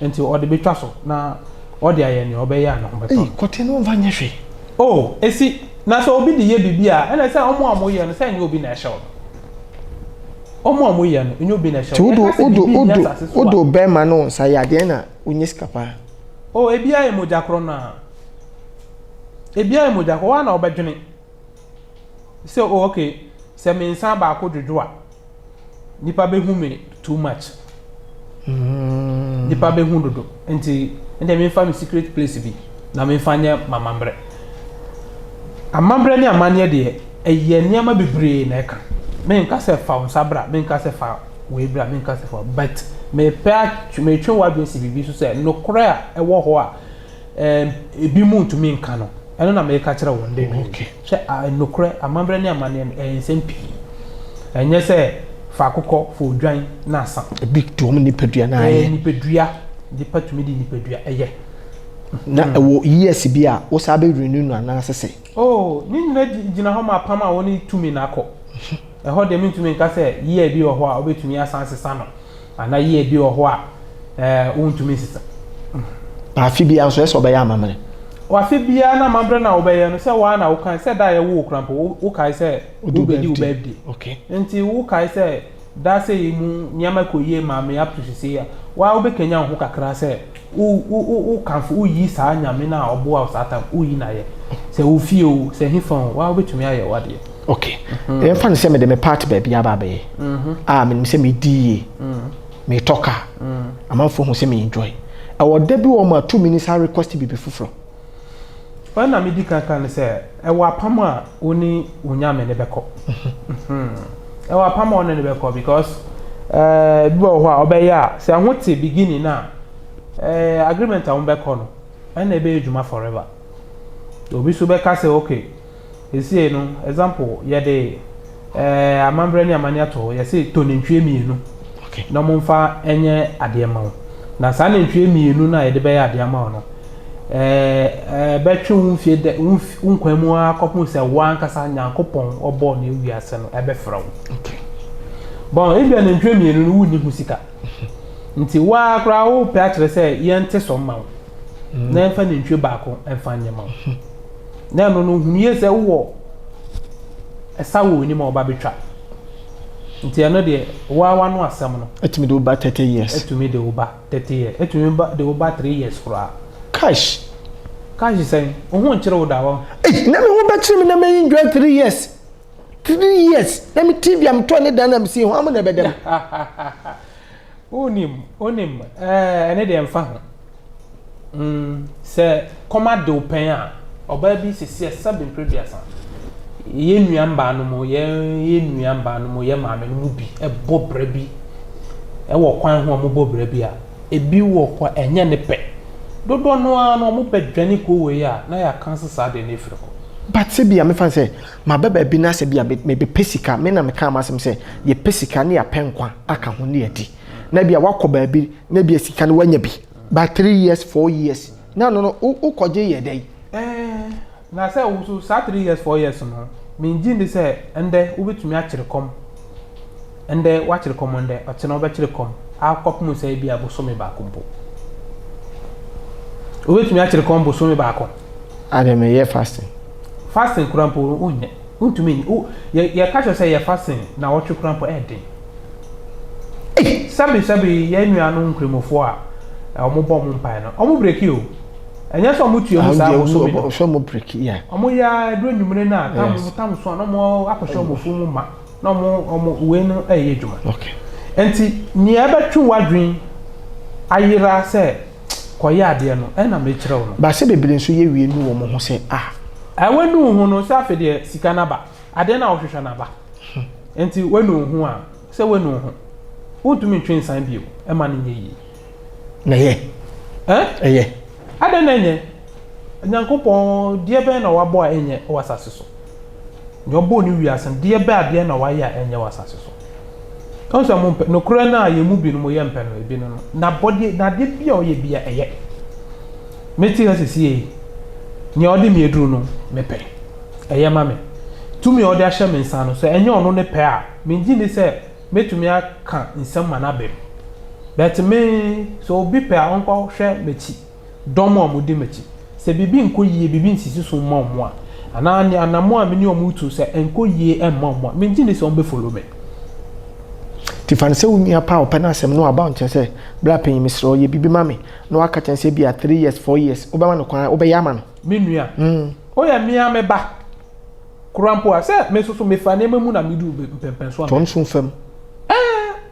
enti ode betwa so na ode aye ne obe ya na hobeto kote no onfa nya hwe oh esi na so obi de ye bibia ene se omo amoye no se nya obi na ehwe omo amoye no nya obi na ehwe odo be ma no nsa ya de na onye skapa oh ebia e moja kro na ebia e moja ko wa na obedwene se oh okay se me nsa ba akodwojo a nipa be hu me too much nipa be hu dodo enti me fa me secret place bi na me fa nya mamambre amambre ni amane de eye niama bebre na eka me nka se fa unsabra me nka se fa we bra me nka se fa but me me twe wa bi si bibi so se no kora e wo ho a ebi mu ntumi nka no eno na me ka kire won de okay se no kora amambre ni amane ensem enye se fa akokọ fo odwan na asa big to ni pedua na aye ni pedua di patumi di ni pedua eye na ewo yes bi a wo sa be renew no na sese oh ni na gina ho ma pam a woni tumi na akọ ho de mi tumi nka se ye bi wo ho a obetumi asan sesa no ana ye bi wo ho a wontumi sesa afi bi anso eso be ya amamre wa fi bia na mambre na obeye no se wa na wo kan se da ye wo krampo wo kai se wo be di wo birthday okay enti wo kai se da se mu nyama ko ye ma me appreciate ya wa wo be kenya ho kakra se wo kanfo wo yi sa nyame na obo a satan wo yi na ye se wo fie o se hifon wa wo betumi aye wade okay e fa se me de me part ba bia ba be me se me die me toka amanfo hu se me enjoy e wo da bi wo ma 2 minutes request bi fufuro na me di kan se e wa pam a oni unyame ne beko e wa pam on ne beko because bi wo ho a obeya se ahote beginning na agreement a beko no na ebe ejuma forever obi so beka se okay esi no example ye de amambre ni amani ato ye se to nentwie mienu okay na momfa enye ade ma wo na sa nentwie mienu na ye de be ya ade ma wo no betwe unfie de unkwamu akopun se wankasa nyankopon obo na ewiase no ebefrawo okay bon ebia na ntwe mienu no wuni husika nti wa kra wo pe a kire se yente so ma wo na enfa na ntwe baako enfa nyema wo na no no hunu ye se wo esa wo ni ma oba betwa nti ano de wa no asem no etimi de oba 30 years etimi de oba 30 years etimi de oba 3 years kra cash say ohun kire wo da wo na me ho ba kire me na me enjoy 3 years 3 years na me TV am to ne dan na me see ho am na bedem onim ene de emfa ho se komado pen a oba bi sisi sabin producer ye nuamba no mo ye nuamba no mo ye maame no bi e bobra bi e wo kwan ho mo bobra bi a ebi wo kwa enye ne pe dodo no a no mo bedwane ko we a na ya kan sa de ne friko but se bia me fan say ma baba bi na se bia me be pesika me na me kan masem say ye pesika ne ya penkwa aka ho ne adi na bia wakoba bi na bia sika ne wanya bi ba 3 years 4 years na no ukoje ye dai na say so sa 3 years 4 years no me njindi say ende ubetumi akire kom ende wakire kom ende otena obekire kom akopmu say bia bosome ba kompo ubetumi akire kom bosome ba kom ade me ye fasting kurampo unye untumi ye catch say ye fasting na watwe kurampo eden sabi ye nuanu nkremofo a omo bom mpan no omo break you enya so mo tuo mo sa bosome so mo break yeah omo ya do nwumre na tam so no mo akosho mo fu mu ma no mo we no eye djuma okay enti ni abetwu wadwen ayira se koye ade no na me kire wo no ba se bebele nso ye wie nu wo mo ho se awenu hu no se afede sika na ba ade na ohwehwe na ba enti wenu hu a se wenu hu utumi twin san bio e ma ne yi na ye ye ade na nye nyankopon die be na wabo a enye wasase so nyobo ni wiasen die be ade na waya enye wasase so onso mo no kura na ye mu bi no mo ye mpe no ebi no na body na de bia o ye bia eye meti ha sisi ni odi mi eduru no mepe eye ma me tumi odi ahye me nsa no so enye ono ne pe a me ngi ni se metumi aka nsem manabem but me so obi pe a onko hwe mechi domo amudi mechi se bibi nko yie bibi nsisi so mo mo a ana ni anamo a me ni omutu se enko yie emmo mo me ngi ni se on be follow me tifan se unia pa open asem no about say bla pen misro ye bibi mame no aka chen se bia 3 years 4 years obama no kwan obeyama no menua oya mia me ba kurampo a se me so me fa na memu na medu pempen so ton so fam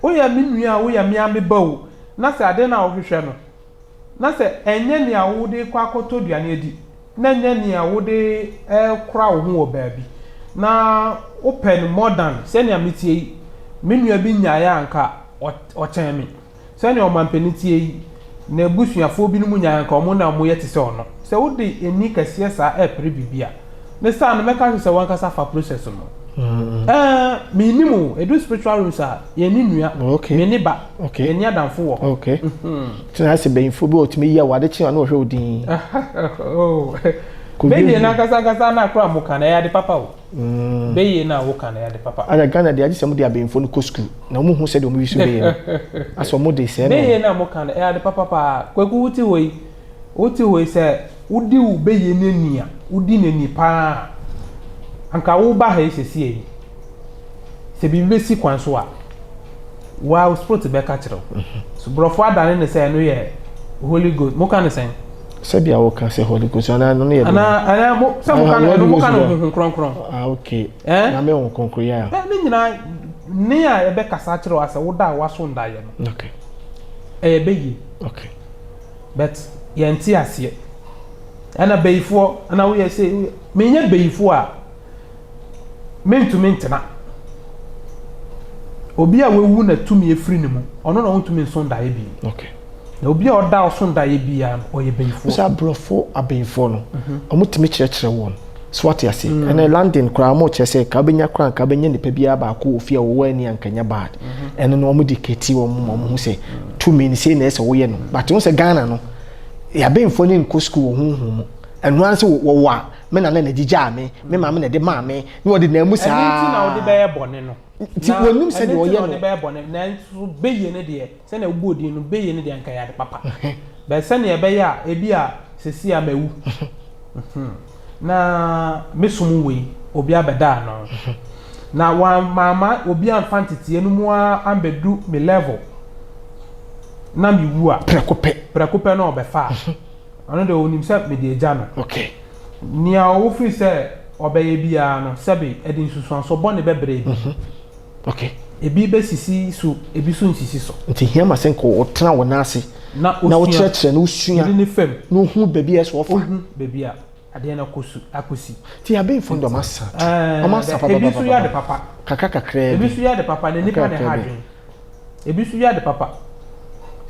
oya menua oya mia me ba o na se ade na ohwehwe no na se enye ne awode kwa akoto duane adi na enye ne awode kura wo ho obaabi na open modern se ne ametie menua bi nyaaya anka ochen me se ne o mampenitie na busuafo bi no mu nyaaya anka omo na mo yete se ono se wo de eni kase sa epre bibia ne sa no meka se wanka sa fa process no minimum edu spiritual rooms a ye ni nua me ni ba ye ni adamfo wo okay tina se be info bi otimi ya wade chi na wo hwe odin oh beye na kasa na akra mo kana ya de papa wo beye na wo kana ya de papa ada Ghana de agise mo de abenfo no ko school na mo hu se de mo wisu beye aso mo de se beye na mo kana ya de papa pa kwaku uti hoi se udi u beye nenia udi neni pa anka wo ba ha sesi yi se bi si kwan so a wa sport be ka kire so brofo adane ne se no ye Holy Ghost mo kan sen se bia wo ka se Holy Ghost ana no ye ana mo se mo kan ho kronkron okay na me ho kronkron ya ne nyina ne a e be kasa kire wa se wo da wa so nda ye no okay begi okay but ye nti ase ana beifo ana wo ye se me nya beifo a mentena obi a wewu na tumi efiri ne mu ono na wontumi nsonda ye bi okay na obi a oda osonda ye bi ya oye beifo so abrofo abeifo no omutimi kirekire won so what you say and London kra mo chese ka benya kra ka benya nipa bia ba ko ofia wo ani ankanya bad and no omudi keti wo mo hu say tumi ni say na ese wo ye no but won say Ghana no ya be mfo ni nko school honhom enu an se wo wa me na gija me ma me na de ma me ni wo de na mu sa enti na wo de be bone no ti wonim se de wo ye no de be bone na nso beye ne de se na wo odi no beye ne de anka ya de papa be se na e be ya ebi a sesi a mawu na mesum we obi abeda no na wa mama obi amfantete enu mu ambedu me level na mi wu a prekope na obefa ono de onim se me de eja no okay nia wo free se obeye bia no sebe edin susuan so bone bebre bi okay ebi be sisi so ebi so nsisi so nti hia ma sen ko otena wona ase na wo kyerɛkyerɛ na usua ni fam no hu baby es wo fa baby a ade na kosu akosi ti ya be fon do masa papa ebi so ya de papa kakra ebi so ya de papa ne nipa ne hadwen ebi so ya de papa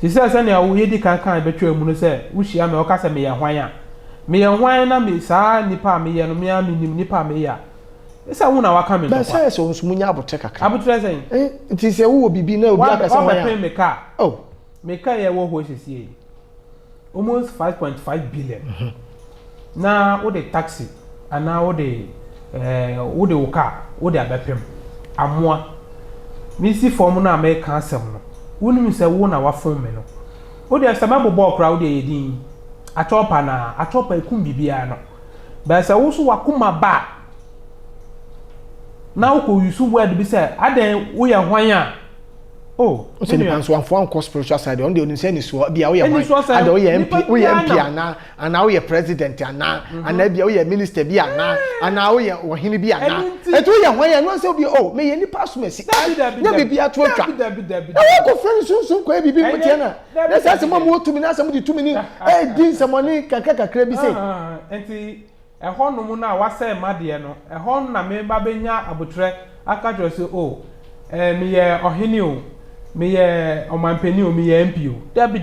sisi se na wo yedi kankan betwa mu no se wo hia me o ka se me ye hwan a me ye hwan na me saa nipa me ye no me a me nim nipa me ya esa wo na waka me ba se so nsumu abotre kakra abotre sen nti se wo bibi na obi aka se hwan wa me ka oh me ka ye wo ho sisi almost 5.5 billion na wo de taxi ana wo de wo car wo de abepem amoa mi si form na me ka asem no wonu se wo na wa form me no wo de asema bobo okra wo de yedin atopa ekum bibia no ba se wo so wakoma ba na wo ko yusu word bi se aden wo ye hwan a oh so ni panso anfo anko spiritual side on the oni say ni so bia wo ye hwan ade wo ye MP wo ye MP ana wo ye president ana bia wo ye minister bia ana wo ye ohini bia etu ye hwan ye no say obi oh me ye ni paso mesi nya bibia to atwa e ko friend sunsun ko e bibi motie na say mo mo tumi na say mo di tumi ni din samoni kakra bi say enti ehon no mu na wase made no ehon na me ba benya abotre aka tro say oh me ye ohini o me ye omanpeni o me ye MP o dabi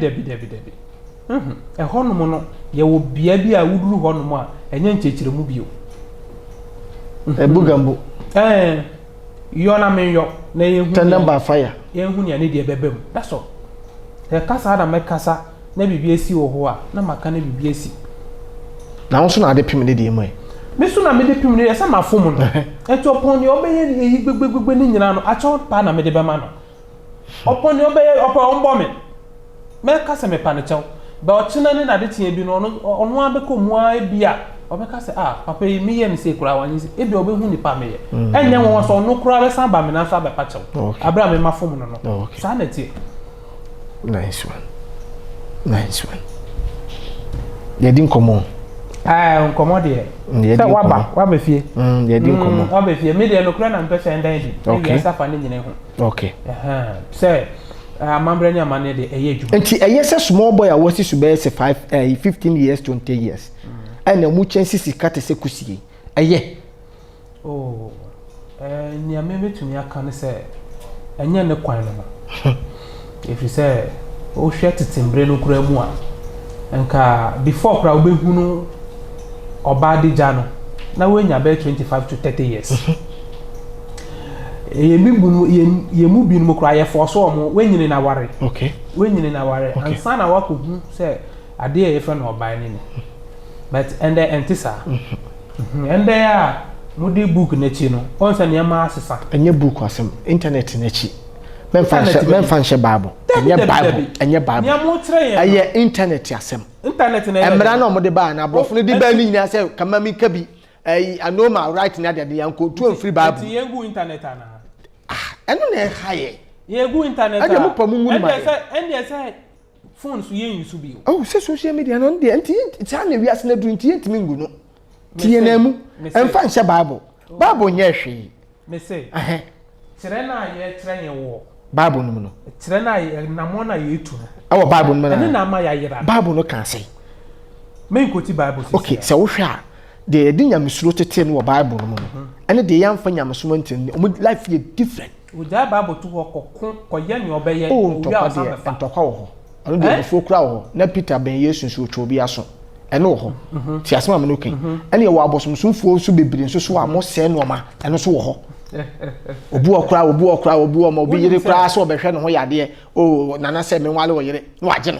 ehon no no ye wo bia bi a wuduru hon no a enye nchechire mu bio ebugambo yo na me yo na ye hu number fire ye hu ne de bebem that's all e kasa da me kasa na bibia esi wo ho a na maka na bibia esi na won so na ade pim ne de mai me so na me de pim ne esa ma fom no eto pon ne obeye yi gbegbegbe ni nyina no acho pa na me de be ma no opon ne obeye ombo me kasa me pa ne chew ba o china ne na de tie bi no ono abeko mu a bia obeka se papa yi me ye ne se kura wanyi se e bia obehu ni pa me ye enye won so no kura be san ba me na so abepa chew abra me ma fom no sa na tie nice one ye din komo nkomo de se waba fie ye din komo waba fie me de no kura na mpese ndan di ye safa ne nyine ho okay se amambra ni amane de eye adwuma enti eye se small boy a wasi su be se 15 years 20 years ana mu chances sikate se kusie eye ni ameme tumi aka ne se enye ne kwan no if say o hwe tetembre no kura mu a nka before kura obehu no oba dija no na wenya be 25 to 30 years ye mu binu kura ye force omo wenyine na ware okay wenyine na ware ansa na wakohu se ade ye fe na oba ni but ende entisa ende ya mudi book na chi no onse ne ma asesa enye book asem internet na chi men she bible enye bible nya mo tre ye aye internet asem internet na emra na mo de ba na brofo no di ba ni nyina se kama mi ka bi anoma right na de yanko to free bible ti yegu internet ana eno na haye yegu internet ade mo pamu mu ma ende se phone so yen yusu bi oh se social media no de enti ta na wi ase na du enti enti mingu no tie na mu emfa nche bible nye hwe me say tire na ye tire ye wo bible no no tire na ye namo na ye tu no awo bible no na na ma ya yira bible no kan say me nkoti bible say okay se wo hwe a de nyamesuro tete no bible no no ene de yamfa nyamesuro ntin o life ye different o ja bible to ko ye ne obeye o wi asa me fa ntokwa wo ho ono de fo kura wo na peter ben yesu so otwo bi aso ene wo ho ti asema me no kan ene ye wo abosomsumfo so bebire so wa mo se no ma ene so wo ho obu okra obi yire kura so obehwe no ho yade o nana se me nwale wo yire no age no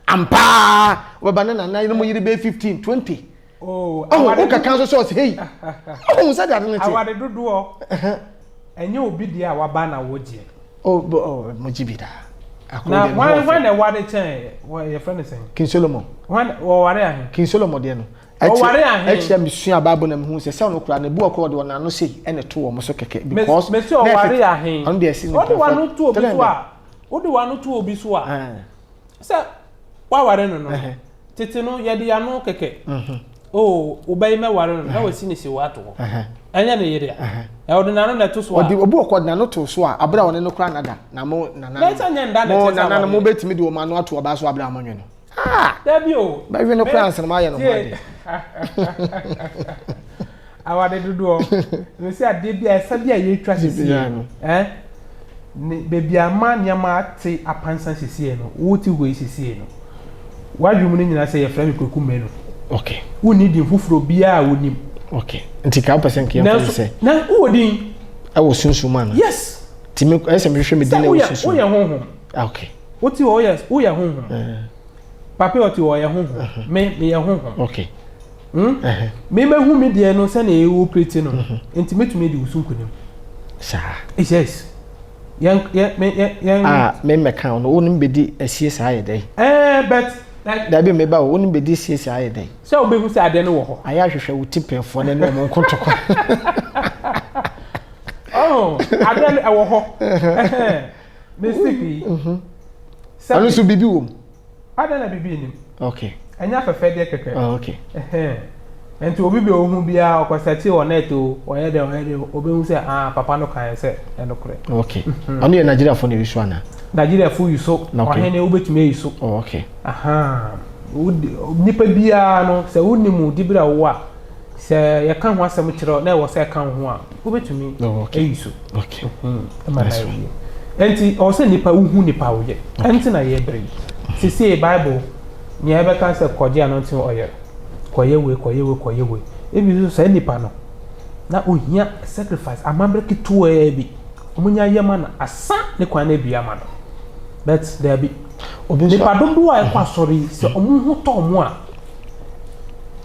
ampa wabana na no mo yiri be 15 20 oh o ka kan so hey o say that no ti awade dodo enye obi dia waba na woje mo jibida na when wade chen your friend is saying King Solomon when ware ahin King Solomon de no ware ahin e me sua Bible na me hu se no kura na bu akọ de wona no sei ene to wo mo so keke because me see ware ahin on dey see o de wanu to obi so a o de wanu to obi so a se wa ware no no tete no ye de ya no keke oh obey me ware no na we si ni si wa to anya ne yere e o de na no na to so a obi akọ de na no to so a abra wona no kura nada na mo na na mo betimi de wo ma no ato oba so abra amanwe no Debio. Ba we no plans na ma ye no ma. Awade dodo. We say ade bia esa bia ye twa sisi. Ne bebi ama nyama ate apansan sisi no. Woti hoi sisi no. Wadwum ni nyina say ye fra me koku menu. Okay. Woni di fufuro bia wonim. Okay. Nti ka person ke yam say. Na wodi. Awo sunsuma no. Yes. Ti me ese me hwe me di na wo sunsuma. Wo ye honhom. Okay. Woti wo yes, wo ye honhom. Papa oti wo ye honhom. Me ye honhom. Okay. Me hu me de no se na e wo preti no. Enti metumi di usunkunim. Sa. Yes. Yan me meka no wonim bedi asie sa ye dai. But like da be me ba wonim bedi asie sa ye dai. Se obehu se ade no wo ho. Aya hwehwe wo tipefo na mo nkontoko. Oh, ade e wo ho. Mistake. Anu so bibi wo. Ade na bibi nim. Okay. Anya fefe de keke. Oh, okay. Enti obi be ohun bia okwasati o net o oye de obehu se papa no kan se enokure. Okay. Anu ye Nigeria fo ne wisu ana. Nigeria fo yuso. Ohene obetumi yuso. Oh, okay. Nipa bia no se wonimu dibira wo a se ye kan ho asem kire na wo se kan ho a obetumi yuso. Okay. Enti o se nipa uhu nipa wo ye. Enti na ye bere. Sisi Bible ni ebe kan se koje anointing oil. Koyewe. Ebi so say nipa no. Na ohia sacrifice amambre kitu bi. Omunya yema na asa ne kwa na bia ma no. But there be nipa dodo a ekwa sori se omuhu to omu a.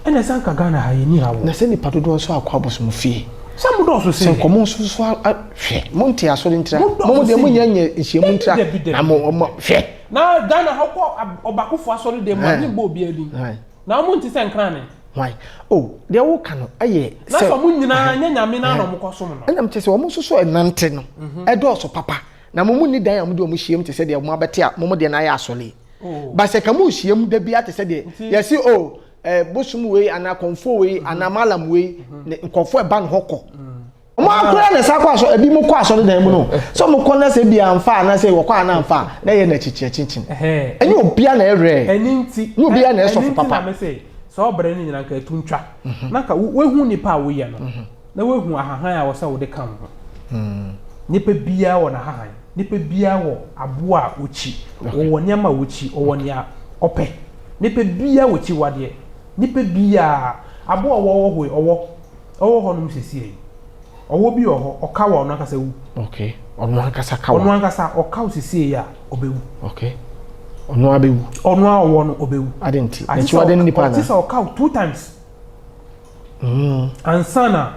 Ene sanka Ghana ha yeni hawo. Na se nipa dodo so akwa bosom fie. Some do so say komo so hwe. Monte asori ntira. Mo de munya nya ehyiemu ntira. Na mo hwe. Na Ghana ha ko obakofo asori de mo ni bo obi ali. Na mo nti se nkran ne. Why? Oh, they wo ka no aye. Na so mo nyina nya nyame na no mo kosom no. Enam te se wo mo so enante no. Edo so papa. Na mo ni dan am de mo hiem te se de mo abete a mo de na ya asole. Ba se ka mo hiem da bia te se de. Yesi bosum we ana konfo we ana malam we konfo e ban hoko. Mo akura na sa kwa so ebi mo kwa so de dan mu no. So mo ko na se bia amfa na se wo kwa na amfa na ye na chichi chinchin. Enye obia na ere. Eni nti. Ni obia na eso papa. So obere ni nyina nka tuntwa na ka wehu nipa wo ye no na wehu ahahan a wo sa wo de kan ho nipa bia wo na hahan nipa bia wo abo a ochi wo nyama ochi wo nya ope nipa bia wo chi wade nipa bia abo wo wo ho no msesie owo bi ho oka wo no akasa wu. Okay. Ono akasa ka wo. Ono akasa oka osesie ya obewu. Okay. Ono abewu. Ono awo no obewu. Adenti. Echi wade nipa na. Tisa oka 2 times. Ansana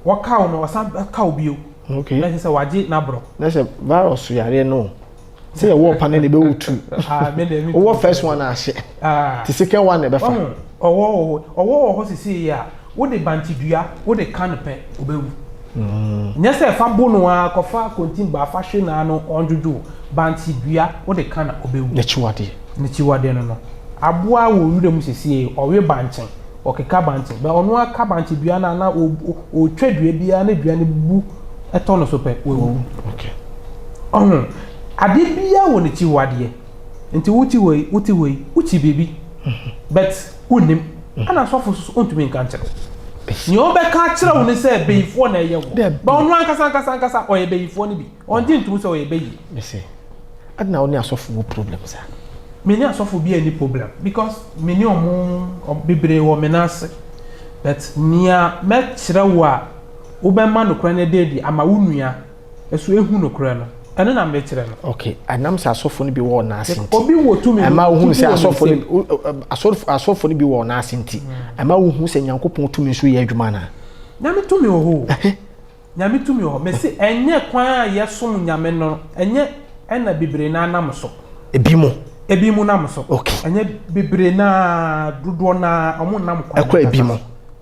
waka no wasan ka obio. Okay. Na se waje na bro. Na se virus yare no. Say wo panel ne be wutu. Me dem. Wo first one na hye. The second one ne be fa. Owo ho sisi ya. Wo de bantidua, wo de canopy obewu. Nya se fa bono a kofa kontin ba fa hwe na no onjuju bantidua wo de kana obewu. Ne chiwade no. Aboa wo wure mu sisi owe banchen. Okeka banchen. Ba ono aka bantidua na o twadua bia na dua ne bu eto no so pe wewu. Okay. Ade bia wo ne chiwade. Nti wuti wei, uchi baby. But unim ana sofo so ontumi nkanche. Ni obeka kire wo ne se beyifo na ye wo. Ba onu ankasa oye beyifo ne bi. Onje ntum se oye beyi. Me say. Adna oni asofo wo problem sa. Me ni asofo bi any problem because me ni omo bibre wo me nase. But nia me kire wo a wo be ma no kra ne dedi ama wunua eso ehu no kra no. ɛno na mɛkyerɛ no okay anam sɛ asɔfo no bi wɔ na asenti obi wɔ tumi ama wo hu sɛ asɔfo no bi wɔ na asenti ama wo hu sɛ nyankopɔn tumi so yɛ adwuma na nyame tumi wɔ hɔ nyame tumi wɔ hɔ mɛsi ɛnyɛ kwan a yɛsom nyame no ɛnyɛ ɛna bebree na anam so ebi mu nam so okay ɛnyɛ bebree na dodoɔ na ɔmo nam kwan ɛkɔ ebi mu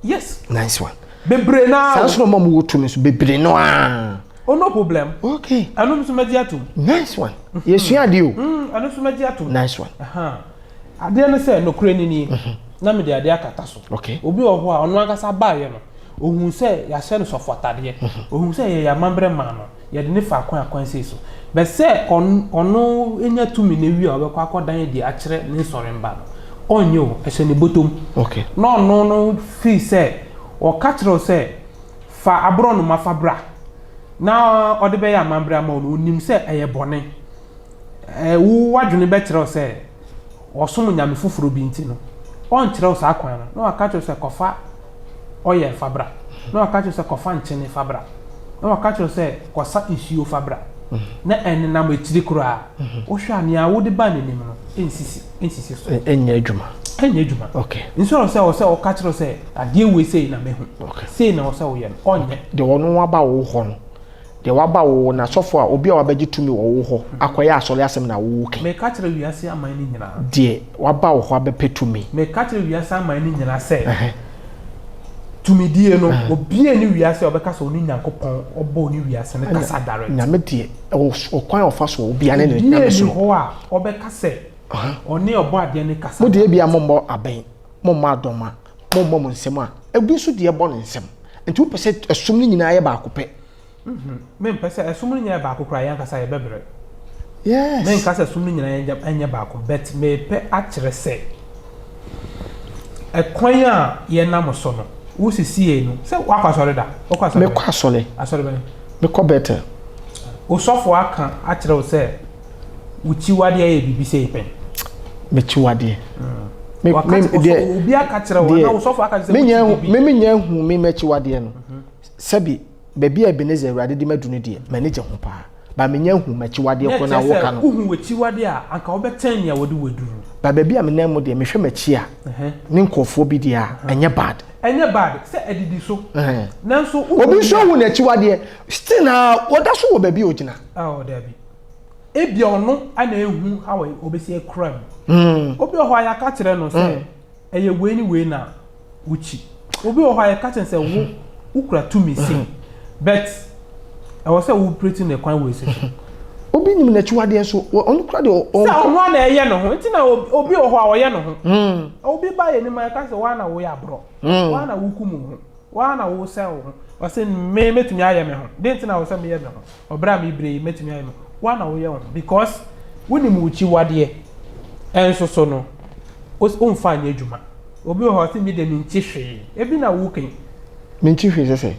yes nice one bebree na saa so no mo tumi so bebree no a oh no problem okay anu so magi atum nice one yesu ade o anu so magi atum nice one ade no say no kure ni na me de ade akata so okay obi wɔ hɔ a ɔno akasa baaye no ohun sɛ ya hyɛ no sɔfo atade ohun sɛ yɛ yamambre ma no yɛ de ne fa akwan sei so bɛ sɛ ɔno enya tumi na wi a ɔbɛkɔ akɔdan de akyerɛ ne nsɔremba no ɔnye o ɛhyɛ ne botom okay na ɔno no fi sɛ ɔka kyerɛ sɛ fa abro no mafa bra na ɔde bɛyɛ amambra ma ɔno onim sɛ ɛyɛ bɔne wo wadwene bɛkyerɛ sɛ ɔsom nyame foforo bi nti no ɔnkyerɛ saa kwan no na ɔka kyerɛ sɛ kɔfa ɔyɛ fabra na ɔka kyerɛ sɛ kɔfa nkyene fabra na ɔka kyerɛ sɛ kɔsa nsuo fabra na ɛne nam ekyiri koraa wohwɛ anea wode ba n'anim no ensisi so ɛnyɛ adwuma okay nso sɛ ɔka kyerɛ sɛ adeɛ wei sei na mehu sei na ɔsɛ woyɛ no ɔnyɛ de wɔno waba wo hɔ no de waba wo na sɔfo a obi a wabɛgye tumi wɔ wo hɔ akɔyɛ asɔre asɛm na wo ke me ka kyerɛ wiase aman ni nyina de waba wo hɔ abɛpɛ tumi me ka kyerɛ wiase aman ni nyina sɛ tumi die no obi ani wiase ɔbɛka sɛ oni nyankopɔn ɔbɔ oni wiase ne kasa direct nyame de ɔkwan ɔfa so obi ane ne nyame so hɔ a ɔbɛka sɛ ɔne ɔbɔ adeɛ ne kasa mo de bia mommɔ abɛn mommɔ adɔma mommɔ mo nsɛm a ebi so de ɛbɔ ne nsɛm nti wo pɛ sɛ ɛsom ne nyinaa yɛ baako pɛ me mpɛ sɛ ɛsom ne nyinaa baako kora yɛn kasa yɛ bɛbrɛ yes me nka sɛ ɛsom ne nyinaa ɛnyɛ baako but me pɛ akyerɛ sɛ ɛkwan a yɛnam so no wo sisi no sɛ wakɔ asɔre da wakɔ asɔre me kɔ asɔre bɛn me kɔ better osɔfo aka akyerɛ wo sɛ uchi wade yɛ bibi sɛ pɛn me chi wade me obi aka kyerɛ wo na osɔfo aka sɛ me nya hu me me chi wade no sɛbi baabi a Ebenezer Awurade di madunu de me ne gye ho pa ba me nya hu me chi wade ko na wo ka no hu we chi wade a anka wo bɛtɛn ne a wode waduru ba baabi a me nan mu de me hwɛ ma chi a ne nkofo bi de a ɛnyɛ bad sɛ edidi so nanso obi so hu na chi wade still na woda so wo baabi ogina dabi ebia ɔno ana ehu hawe obesi ekram obi ɔhɔ aya ka kyerɛ no sɛ ɛyɛ wei ni wei na wuchi obi ɔhɔ aya ka kyerɛ sɛ wo ukura tumi sin but ɛwɔ sɛ wo pretty na kwan wei sɛ obi nim na chiwade so ɔno kura de sɛ ɔno na ɛyɛ no ho nti na obi ɔhɔ a ɔyɛ no ho obi ba yɛ ni ma ka sɛ wa na wo yɛ abro wa na wo kumu ho wa na wo sɛ wo ho ɔsɛ me metumi ayɛ me ho de nti na wo sɛ me yɛ me ho ɔbra me ibre metumi ayɛ me wa na wo yɛ ho because woni mu chiwade enso so no o mfa anya adwuma obi ɔhɔ sɛ me de me nti hwee ebi na wo kan me nti hwee sɛ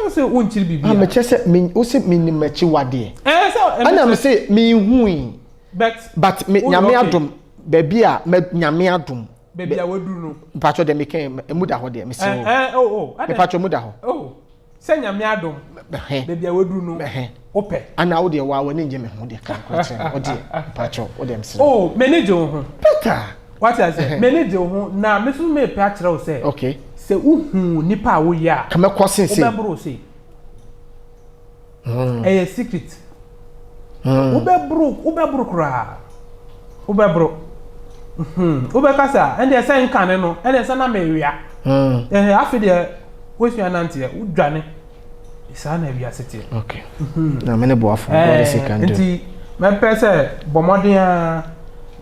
sɛ wo nkyiri bibia me kyɛ sɛ me wo sɛ me ni machi wade ana me sɛ me hui but me nyame adom baabi a nyame adom baabi a waduru no pacho de me kan emu da hɔ de me sɛ me pacho mu da hɔ sɛ nyame adom baabi a waduru no opɛ ana wo de wa wani nje me ho de kan ko kyerɛ wo de pacho wo de me sɛ manage wo ho better what I say manage wo ho na me so me pɛ akyerɛ wo sɛ okay sɛ uhu nipa wo ya kama kwase se ubebro se ɛyɛ secret ubebro kra ubebro ubekasa ende ɛsɛ nkane no ende ɛsɛ na mewia afi de wosua nante udwane isa na wia sete okay na me ne bo afo god se kan do nti me pɛ sɛ bomoden a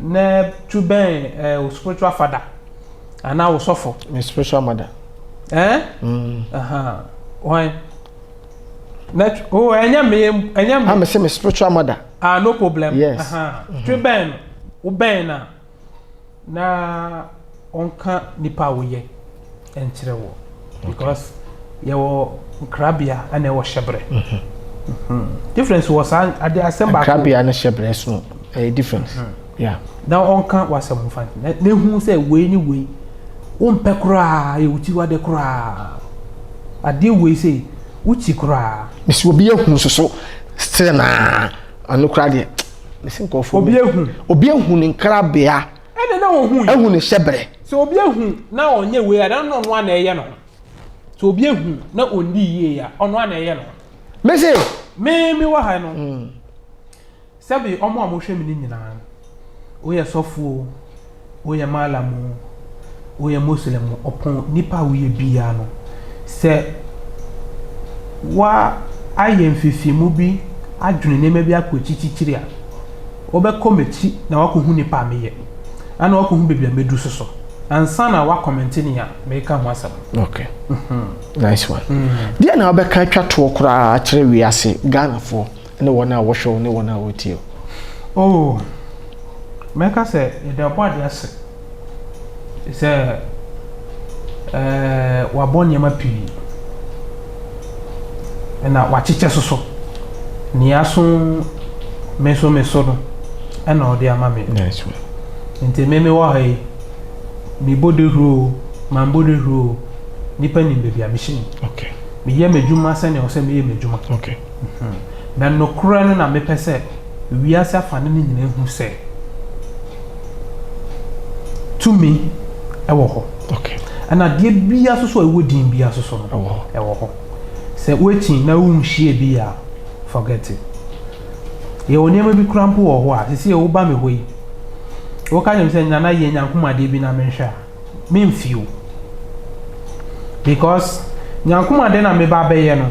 na tuben spiritual father ana wo sofo me spiritual mother why net enya me say me spiritual mother no problem yes tuben ubena na onka nipa wo ye enkyere wo because ye wo krabia ana wo hyebre difference was at the assembly krabia na hyebre so a difference yeah now onka was am fan na hu say we ni we umpe kura ye uti wade kura ade we say uchi kura mesi obi ehun so still na anokra de mesi nkofo obi ehu ne nkrabea ene na ohu ehu ne hyebre so obi ehu na onye we ada no no na eye no so obi ehu na ondi ye ya ono na eye no mesi me wa ha no sabi omo amohwe mi nyina oye sofo oye malamu oye muslim opon nipa oye bia no se wa aye mfifimu bi adwene nema bi akochichichiri a obekọ mechi na wakohu nipa meye ana wakohu bebi a medu soso ansa na wa comment ni ya make am asam okay nice one dia na obeka twato kura a kire wiase Ghana fo ne wona wo show ne wona wo tie oh meka se de body ase se wa bonya mapi na wa chiche soso ni aso meso no ena odi amame nice one nti meme wa hai mi bodehro man bodehro nipa ni bebi amishini okay mi ye medjuma se ne o se mi ye medjuma okay na no kura no na me pese wiase afane ni nyina hu se to me ewo ho okay ana de bia so ewodin bia so no ewo ho se wetin na wu hie bia forget it ye onema bi krampo wo ho a sisi e wo ba me hoyi wo ka nyem se nyana ye nyankomade bi na menhwa me mfio because nyankomade na me ba beye no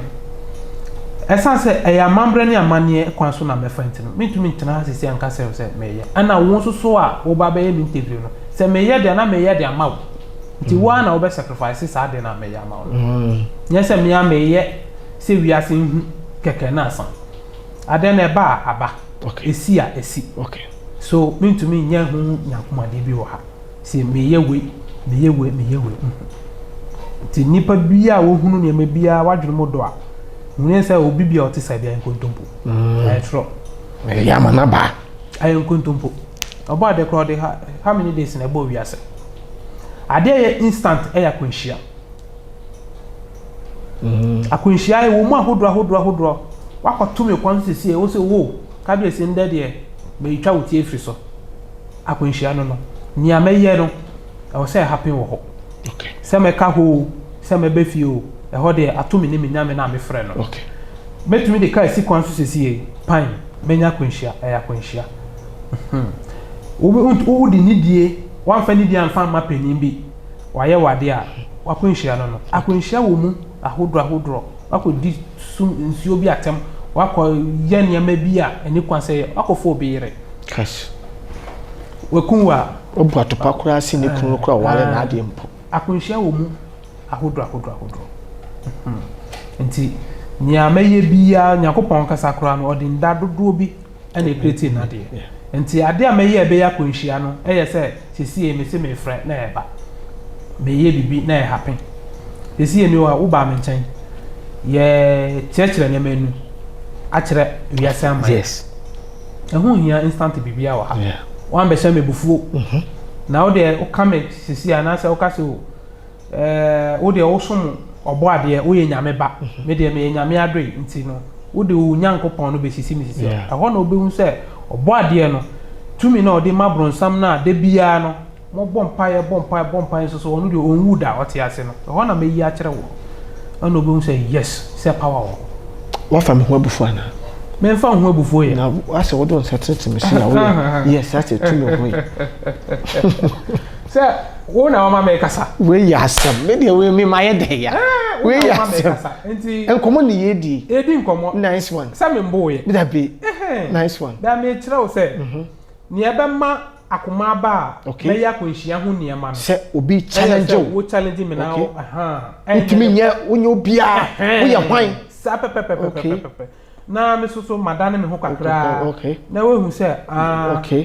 esan se e ya mambre ne amane kwan so na me fante no mitumi ntena sisi anka se meye ana wo so a wo ba beye me interview no se meye de na meye de amawo nti wa na wo be sacrifice sa de na meye amawo nya se me ya meye se wiase hu keke na asan ade na ba aba okay esi a esi okay so mintumi nya hu nyankomade bi wo ha se meye we ti nipa bia wo hunu ne mabia wadwene modo a hunu se obi bia o te sa bia nkontompo tro ya mana ba ay nkontompo oba de crowd how many days na bo wiase ade ye instant e ya kwanhia akwanhia e wo mu ahodro wakotumi kwan sisi e wo se wo ka bia se nda de me twa wo tie firi so akwanhia no ni ameye no e wo se happen wo ho okay se me ka ho se me be fio e ho de atomi ne menyame na me frɛ no okay metumi de kai si kwan so sisi e pan menya kwanhia e ya kwanhia wo di nidie wan fa nidie anfa ma panin bi waye wade a wakwanhia no akwanhia wo mu ahodro wakodi sum nsuo bi atem wakọ ye niam bi a eni kwan se wakọfo obi yire cash wakunwa obu atopa kura si ne kunu kura wale na ade mpo akwanhia wo mu ahodro nti niam ye bia nyakopon kasa kura no odi nda dodo bi ena create na de nti ade a meye be ya kwanhia no eye se sisi e mese me frɛ na eba meye bibi na e happen sisi e ni wa wo ba me nkyɛn ye chechire ne menu a kire wiase amai yes ehun hia instant bibia wa ha wan be se mebufuo na wo de o kame sisi ana se o kase o wo de o som obo ade wo ye nyame ba me de me nyame adoi nti no wo de o nyankopon no be sisi mi sisi ehon na obehun se obo ade no tumi na o de mabronsam na de bia no mo bompae so onu de onwu da o te ase no ehon na me yi a kire wo ana obehun se yes se power wo wa fa me ho abufu ana me fa ho abufu ye na ase wo don settle me na wo yes that's it tumi ho se wo na mama me kasa we ya asem me de we me maye de ya we ya asem enti enkomo ni yedi nkomo nice one se me mbo ye me da be nice one da me kire wo se ni ebe ma akoma ba me ya kwanhia ho niema no se obi challenge wo challenge me na ntimi nye onye obia wo ye hwan sa pepepepepepepe na me so madane me ho kakra na we hu se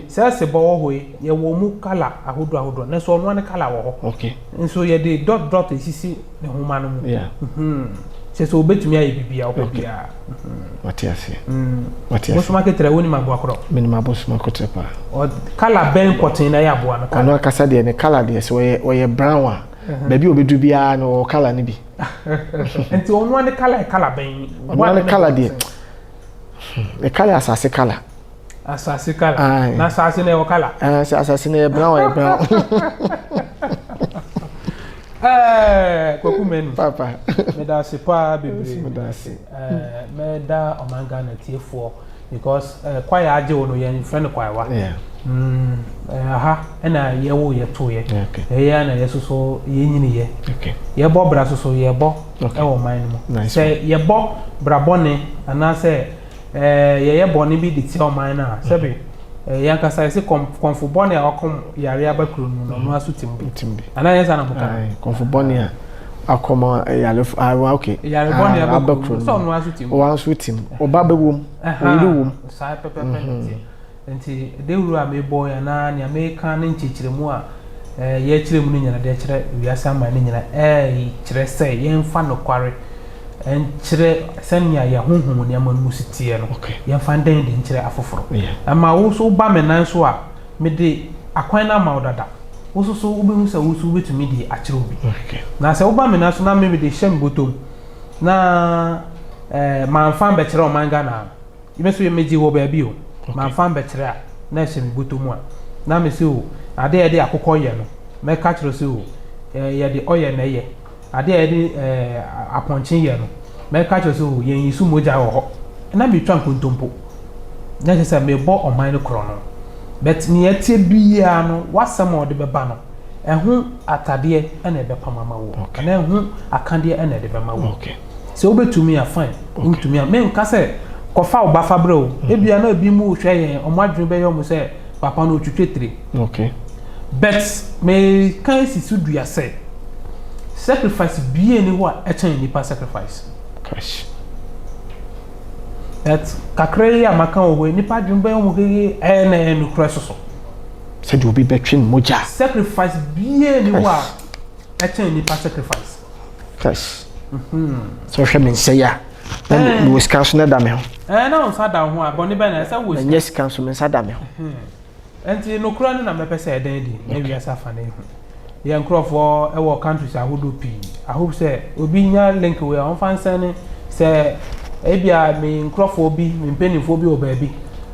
se se bo ho ye wo mu kala ahodro na so no ne kala wo ho nso ye de dot esisi ne ho ma no mu se so betumi aye bibia o bibia Matiasi so market re woni mabo akro me ni mabo so market pa o kala ben kotin na ya bo no kala no akasa de ne kala de so ye brown a baby obedu bia no kala ne bi enti onu ne kala ben onu ne kala de The color asase color. Asase color. Na asase na e color. Asase na brown brown. Kwaku menu. Papa. Me da se pa bebre. Me da se. Me da omanga na tiefo because kwai age wo no ye friend kwai wa. Yeah. Aha na ye wo ye to ye. Okay. Ya na ye soso ye nyini ye. Okay. Ye bo bra soso ye bo e wo man mu. Say ye bo bra bone ana say ye bone bi di ti o man na sebe yanka say se konfo bone a okom yare abakuru no no aso timbi ana ye sana muka konfo bone a akoma yare okay yare bone abakuru so no aso timbi o aso tim oba bewom oyiri wom sai pepe nti dewuru a me boy na ne America ne nchichiremu a ye chiremu ne nyana de chire wiasa man ne nyana chire say ye mfa no kware enchire senya ya honhom ne amanu sitie no ye mfa ndan de nchire afoforo ama wo so ba me nan so a me de akwan na ma odada wo so wo be hu sa wo so betumi de akire obi na se wo ba me nan so na me de hyem botom na ma mfa be chire o manga na ibe so ye meji wo ba bi o ma mfa be chire a na hyem botom a na me se o ade ye de akokọ ye no me ka chire se o ye de oye na ye ade ye aponchin ye no me ka cho so ye yisu moja wo ho na me twa nkontompo na se me bo oman no kro no but ni etie bia no wasam o de beba no ehu atade na ebe pamama wo na ehu akande na de bema wo se obetumi a fine ntumi a me nka se kofa obafa bre o ebia na ebi mu hwe ye omadwun be yo mu se papa no twetwetre but me kan sisu dua se sacrifice be any what a nipa sacrifice cash that kakre ya maka wo nipa dwumba yo mu heye na enu kra so said you be between moja sacrifice be any what a nipa sacrifice cash so she mean say ya then we scan na da me ho na on sa da ho aboni be na say we yes scan so me sa da me ho enti no kra na me pese eden di na wi asa fa na hu ye nkrofo e wo countries ahodo pi I hope say obi nya link we on fan sene say ebia me nkrofo obi me mpenifo bi oba bi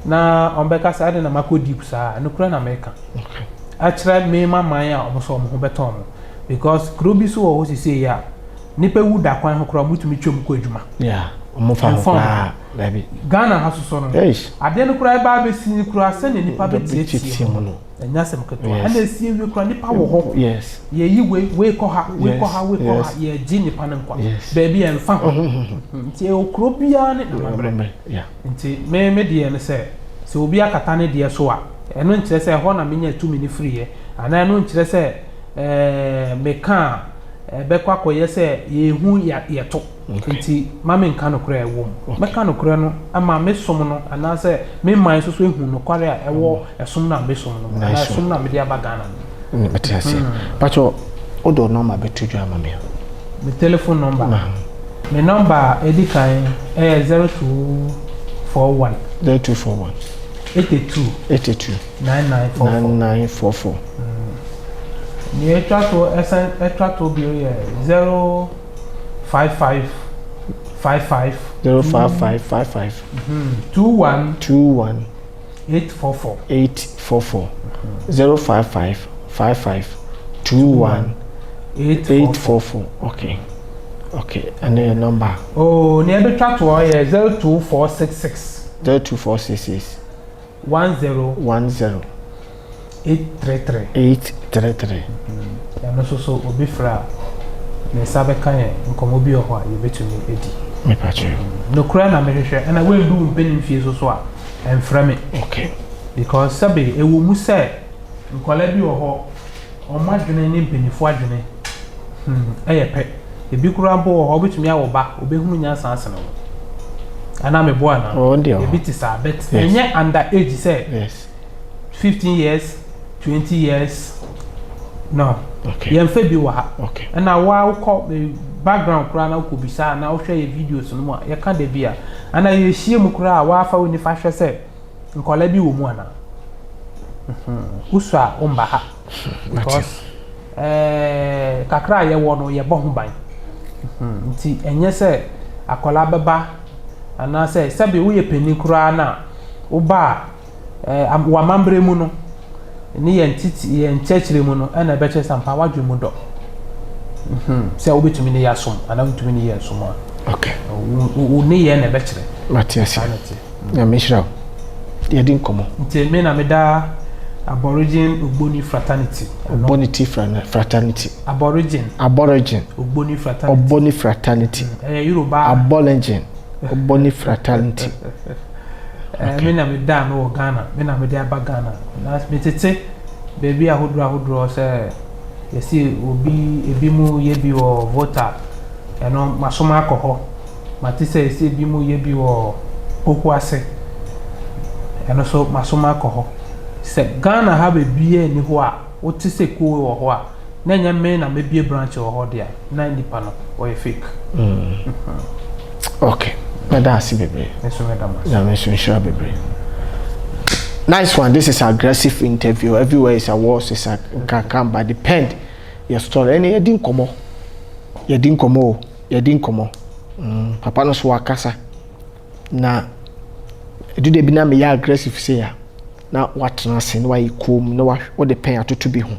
na on beka sa de na makodip sa no kra na America okay actually me mama ya omo ho beton because krobi so wo sisi ya nipa wu da kwan ho kra mutumi twom ko adwuma yeah omo fa ho kra baby Ghana haso so no ade no kra ba be sin kra se ne nipa be tie mo no enya sem keto ana sie wi kra nipa wo ho yes ye yi we ko ha ye ji nipa nan kwa baby en fa nti e okro bia ne na mabre yeah nti me de ne se obi akata ne de so a eno nkire se ho na menya 2 minute free ye ana eno nkire se me kan be kwa koye se ye hu ye to nti mame nka no kra ewo me ka no kra no ama me som no ana se me man so ehu no kware a ewo esom na me som no na esom na me dia bagana no betase pacho odo number betuju ama me me telephone number me number edikan 0241 82 9944 ni etrato bi ye 055 55 05555 21 844 05555 21 844 okay and then your number oh ni etrato ye 02466 10 833 ya no so obi fra ne sabe kan nkomo bi ho a ye betumi edi me pacho no kura na me hwehwe na we ndu mpeni fie so a enfra me okay because sabe ewo mu se nkola bi ho o madwene ne mpenifo adwene pe ebi kura bo ho betumi awo ba obehunu nya sanse no ana me bo ana ebi ti sa bet enye under age say yes 15 years 20 years no okay yemfa bi wa okay na wa ko background kura na ko bisa na wo hwe videos no mu ya ka da bia ana ye hie mu kura wa fa woni fa hwe se nkola bi wo mu ana uswa umba ha because kakra ye wo no ye bo ho ban nti enye se akola beba ana say sabe wo ye pani kura na wo ba wa mambre mu no ni ye ntiti ye nchechire mu no na be che sampa wadwe mu do say wo betumi ne yasom ana betumi ne yasom okay wo ne ye na be chire Matias ya mishra ye din komo nti me na me da Aborigine Ogboni Fraternity. Fraternity. Aborigine Ogboni Fraternity. Yoruba. Aborigine Ogboni Fraternity. Me na me da no Ghana. Me na me da ba Ghana. Na me tete baby ahodro say you see ebi mu ye bi wo voter. Eno masoma akọ mati say you see ebi mu ye bi wo Okwase. Eno so masoma akọ se Ghana ha be bie ni ho a wote se ko wo ho a na nya me na me bie branch wo ho dia na nipa no o ye fake okay na da si bebre eso me da mas na me so sure bebre nice one. This is aggressive interview. Everywhere is a wars is a can but depend your story any you din komo papa no so akasa na edu de bi na me ya aggressive say ya na watena se na wayi kom na wo de pen atoto bi ho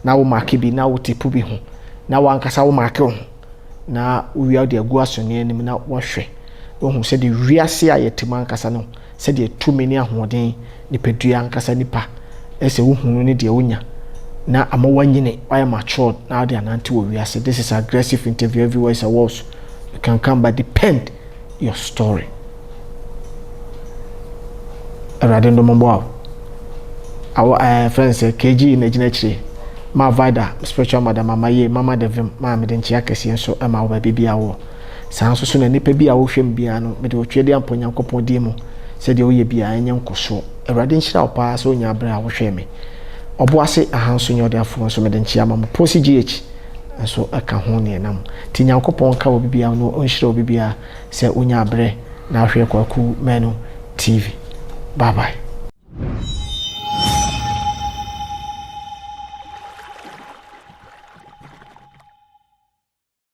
na wo mark bi na wo tipu bi ho na wo ankasa wo mark ho na wo wi de agu asone anim na wo hwe wo hu se de wiase a yetima ankasa no se de tumi ahoden ni pedua ankasa nipa ese wo hunu ni de wonya na amawanyine why matured na de ananti wo wiase. This is aggressive interview. Everywhere is a wars you can come but depend your story. Radendo mombo our friends KG in Ejinechire ma vida spiritual madam mama devim ma me den chia kese so ma wo baby awo san so na nipa bi a wo hwem bia no me de otwede ampo Nyankopon di mu se de wo ye bia enya nkoso Awurade nhyira opa so nya bra wo hwe me obo ase ahanso nya odafo so me den chia ma posi GH so aka ho ne nam ti Nyankopon ka wo bia no onhyira wo bia se onya bre na hwe kwaku menu TV. Bye bye.